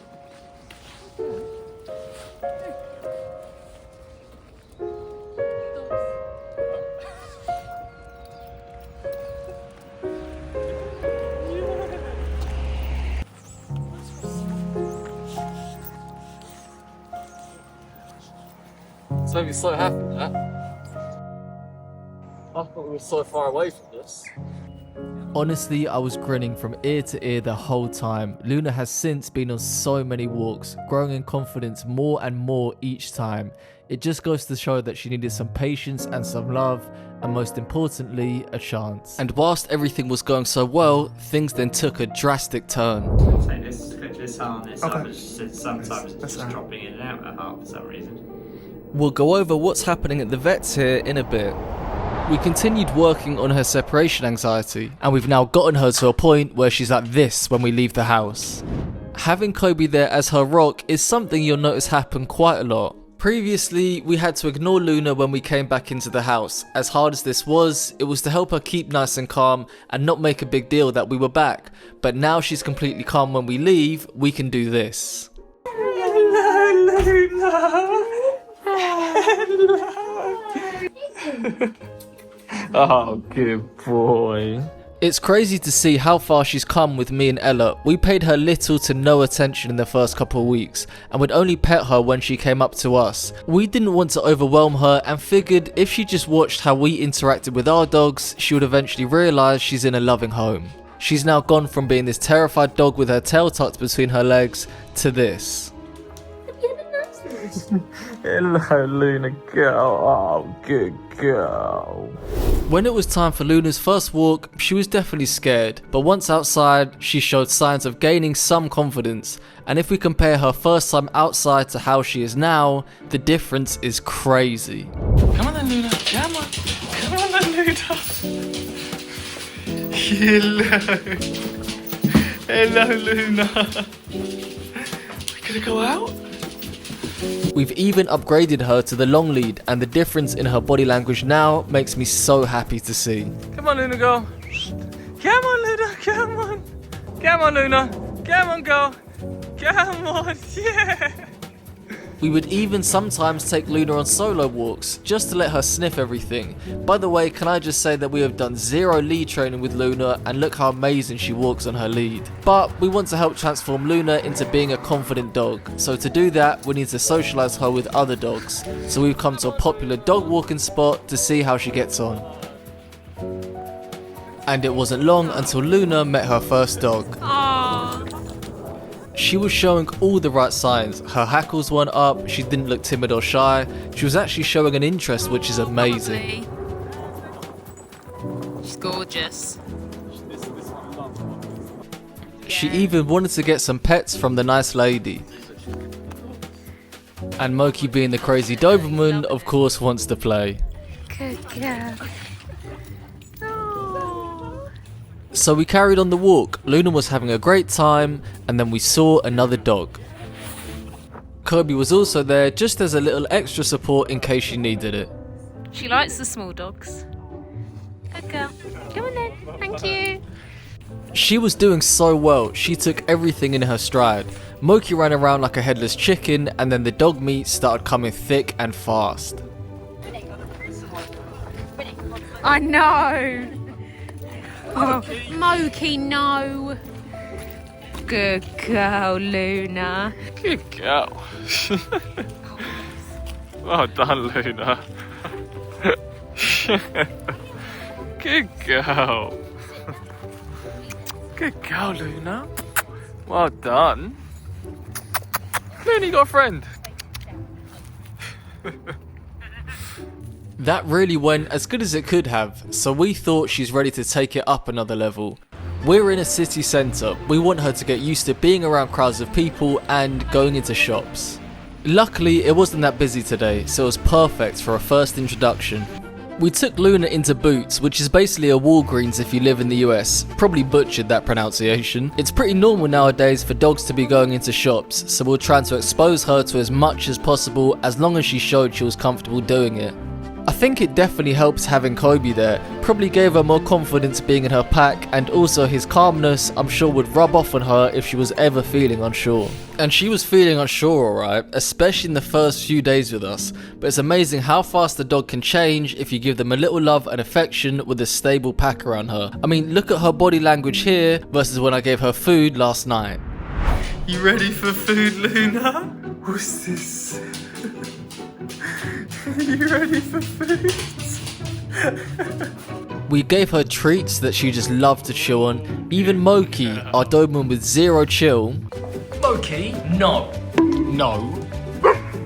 So you're so happy with that? I thought we were so far away from this. Honestly, I was grinning from ear to ear the whole time. Luna has since been on so many walks, growing in confidence more and more each time. It just goes to show that she needed some patience and some love, and most importantly, a chance. And whilst everything was going so well, things then took a drastic turn. So this arm is sometimes it's just dropping in and out of the heart for some reason. We'll go over what's happening at the vet's here in a bit. We continued working on her separation anxiety, and we've now gotten her to a point where she's like this when we leave the house. Having Kobe there as her rock is something you'll notice happen quite a lot. Previously, we had to ignore Luna when we came back into the house. As hard as this was, it was to help her keep nice and calm and not make a big deal that we were back. But now she's completely calm when we leave, we can do this. Hello, Luna. Oh, good boy. It's crazy to see how far she's come with me and Ella. We paid her little to no attention in the first couple of weeks and would only pet her when she came up to us. We didn't want to overwhelm her and figured if she just watched how we interacted with our dogs, she would eventually realise she's in a loving home. She's now gone from being this terrified dog with her tail tucked between her legs to this. Hello, Luna girl. Oh, good girl. When it was time for Luna's first walk, she was definitely scared, but once outside, she showed signs of gaining some confidence, and if we compare her first time outside to how she is now, the difference is crazy. Come on then, Luna. Come on. Come on then, Luna. Hello. Hello, Luna. We're gonna go out? We've even upgraded her to the long lead, and the difference in her body language now makes me so happy to see. Come on, Luna, girl. Come on, Luna. Come on. Come on, Luna. Come on, girl. Come on. Yeah. We would even sometimes take Luna on solo walks, just to let her sniff everything. By the way, can I just say that we have done zero lead training with Luna, and look how amazing she walks on her lead. But we want to help transform Luna into being a confident dog, so to do that we need to socialise her with other dogs. So we've come to a popular dog walking spot to see how she gets on. And it wasn't long until Luna met her first dog. Aww. She was showing all the right signs. Her hackles weren't up, she didn't look timid or shy. She was actually showing an interest, which is amazing. She's gorgeous. She even wanted to get some pets from the nice lady. And Moki, being the crazy Doberman, of course wants to play. Good girl. So we carried on the walk. Luna was having a great time, and then we saw another dog. Kobe was also there just as a little extra support in case she needed it. She likes the small dogs. Good girl. Come on then. Thank you. She was doing so well, she took everything in her stride. Moki ran around like a headless chicken, and then the dog meat started coming thick and fast. I know. Oh, Moki, no. Good girl, Luna. Good girl. Well done, Luna. Good girl. Good girl, Luna. Well done. Luna, you got a friend. That really went as good as it could have, so we thought she's ready to take it up another level. We're in a city centre, we want her to get used to being around crowds of people and going into shops. Luckily it wasn't that busy today, so it was perfect for a first introduction. We took Luna into Boots, which is basically a Walgreens if you live in the US. Probably butchered that pronunciation. It's pretty normal nowadays for dogs to be going into shops, so we're trying to expose her to as much as possible as long as she showed she was comfortable doing it. I think it definitely helps having Kobe there, probably gave her more confidence being in her pack, and also his calmness I'm sure would rub off on her if she was ever feeling unsure. And she was feeling unsure alright, especially in the first few days with us, but it's amazing how fast the dog can change if you give them a little love and affection with a stable pack around her. I mean, look at her body language here versus when I gave her food last night. You ready for food, Luna? What's this? You ready for food? We gave her treats that she just loved to chew on. Even Moki, our Doberman with zero chill. Moki, no. No.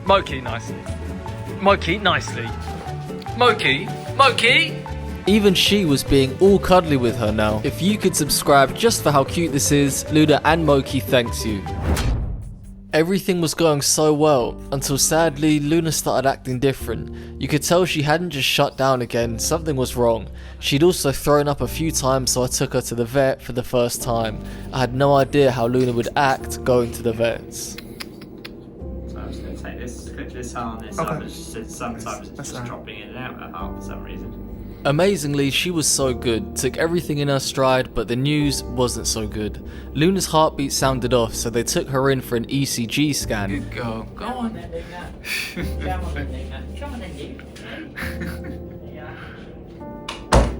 Moki, nicely. Moki, nicely. Moki, Moki! Even she was being all cuddly with her now. If you could subscribe just for how cute this is, Luna and Moki thanks you. Everything was going so well, until sadly Luna started acting different. You could tell she hadn't just shut down again, something was wrong. She'd also thrown up a few times, so I took her to the vet for the first time. I had no idea how Luna would act going to the vets. So I'm just going to take this harness up, and sometimes it's just dropping in and out at heart for some reason. Amazingly, she was so good, took everything in her stride, but the news wasn't so good. Luna's heartbeat sounded off, so they took her in for an ECG scan. Good girl. Go on.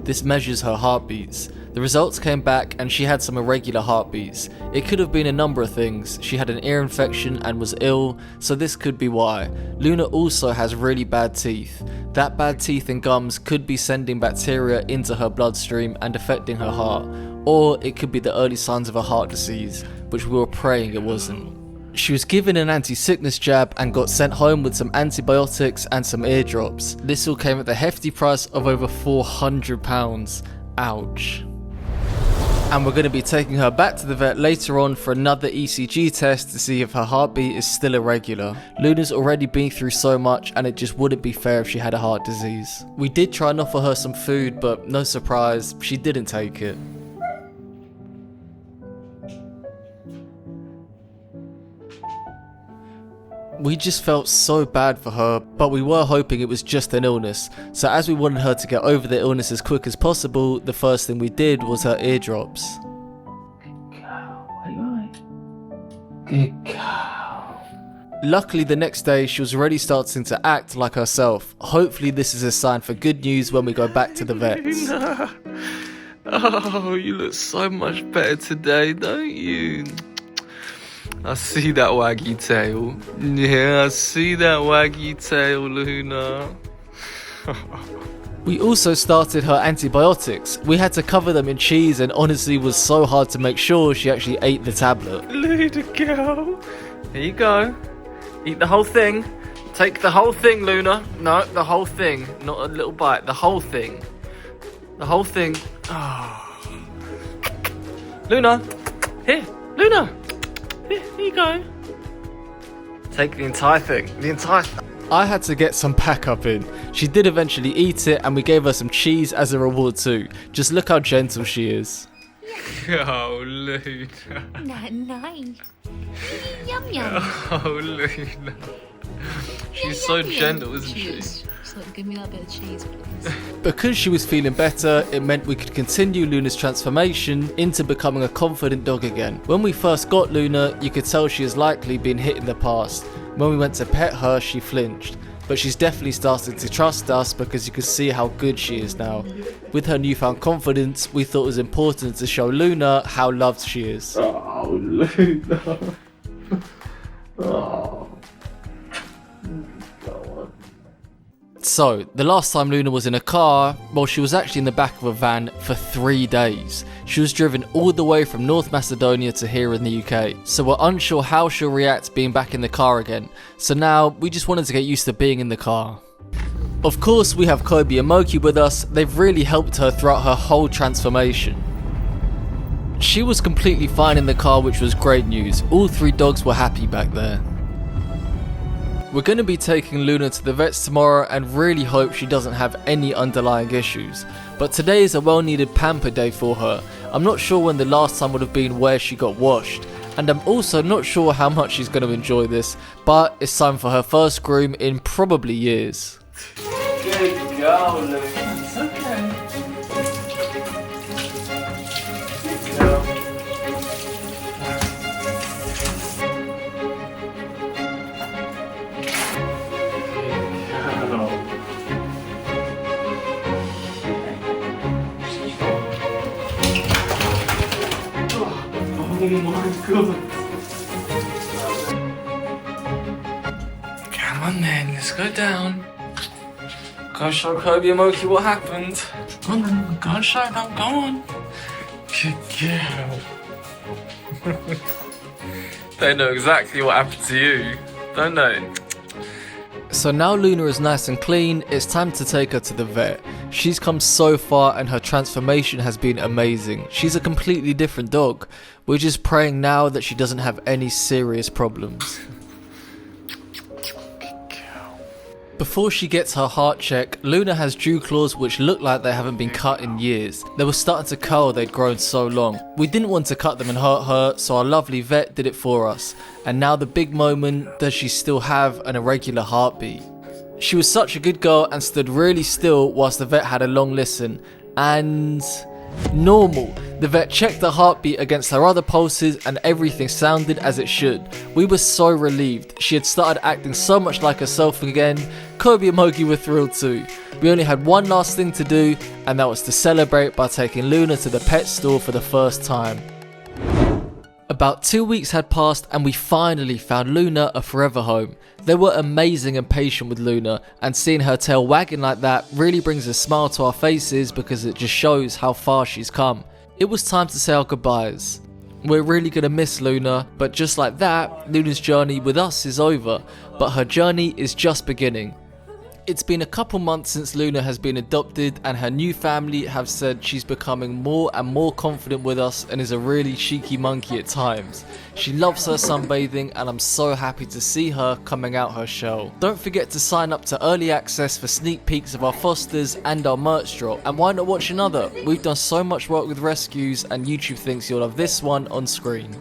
This measures her heartbeats. The results came back and she had some irregular heartbeats. It could have been a number of things. She had an ear infection and was ill, so this could be why. Luna also has really bad teeth. That bad teeth and gums could be sending bacteria into her bloodstream and affecting her heart. Or it could be the early signs of a heart disease, which we were praying it wasn't. She was given an anti-sickness jab and got sent home with some antibiotics and some eardrops. This all came at the hefty price of over £400. Ouch. And we're going to be taking her back to the vet later on for another ECG test to see if her heartbeat is still irregular. Luna's already been through so much and it just wouldn't be fair if she had a heart disease. We did try and offer her some food, but no surprise, she didn't take it. We just felt so bad for her, but we were hoping it was just an illness. So as we wanted her to get over the illness as quick as possible, the first thing we did was her eardrops. Good girl, are you alright? Good girl. Luckily the next day she was already starting to act like herself. Hopefully this is a sign for good news when we go back to the vets. Oh, you look so much better today, don't you? I see that waggy tail. Yeah, I see that waggy tail, Luna. We also started her antibiotics. We had to cover them in cheese and honestly was so hard to make sure she actually ate the tablet. Luna girl. Here you go. Eat the whole thing. Take the whole thing, Luna. No, the whole thing. Not a little bite. The whole thing. The whole thing. Oh. Luna. Here. Luna. Here you go. Take the entire thing. The entire I had to get some backup in. She did eventually eat it and we gave her some cheese as a reward too. Just look how gentle she is. Oh, Luna. Nice. Yum yum. Oh, Luna. She's so gentle, isn't she? Just like, give me that bit of cheese, please. Because she was feeling better, it meant we could continue Luna's transformation into becoming a confident dog again. When we first got Luna, you could tell she has likely been hit in the past. When we went to pet her, she flinched. But she's definitely starting to trust us because you can see how good she is now. With her newfound confidence, we thought it was important to show Luna how loved she is. Oh, Luna. Oh. So, the last time Luna was in a car, well, she was actually in the back of a van for 3 days. She was driven all the way from North Macedonia to here in the UK. So we're unsure how she'll react being back in the car again. So now, we just wanted to get used to being in the car. Of course, we have Kobe and Moki with us. They've really helped her throughout her whole transformation. She was completely fine in the car, which was great news. All 3 dogs were happy back there. We're going to be taking Luna to the vets tomorrow and really hope she doesn't have any underlying issues. But today is a well needed pamper day for her. I'm not sure when the last time would have been where she got washed. And I'm also not sure how much she's going to enjoy this. But it's time for her first groom in probably years. Good girl, Luna. It's okay. Good girl. Oh my god. Come on then, let's go down. Go show Kobe and Moki what happened. Go on then, go and show them, go on. Good girl. They know exactly what happened to you, don't they? So now Luna is nice and clean, it's time to take her to the vet. She's come so far and her transformation has been amazing. She's a completely different dog. We're just praying now that she doesn't have any serious problems. Before she gets her heart check, Luna has dew claws which look like they haven't been cut in years. They were starting to curl, they'd grown so long. We didn't want to cut them and hurt her, so our lovely vet did it for us. And now the big moment, does she still have an irregular heartbeat? She was such a good girl and stood really still whilst the vet had a long listen. And normal. The vet checked the heartbeat against her other pulses and everything sounded as it should. We were so relieved. She had started acting so much like herself again. Kobe and Moki were thrilled too. We only had one last thing to do, and that was to celebrate by taking Luna to the pet store for the first time. About 2 weeks had passed and we finally found Luna a forever home. They were amazing and patient with Luna, and seeing her tail wagging like that really brings a smile to our faces because it just shows how far she's come. It was time to say our goodbyes. We're really gonna miss Luna, but just like that, Luna's journey with us is over, but her journey is just beginning. It's been a couple months since Luna has been adopted and her new family have said she's becoming more and more confident with us and is a really cheeky monkey at times. She loves her sunbathing and I'm so happy to see her coming out her shell. Don't forget to sign up to early access for sneak peeks of our fosters and our merch drop, and why not watch another? We've done so much work with rescues and YouTube thinks you'll love this one on screen.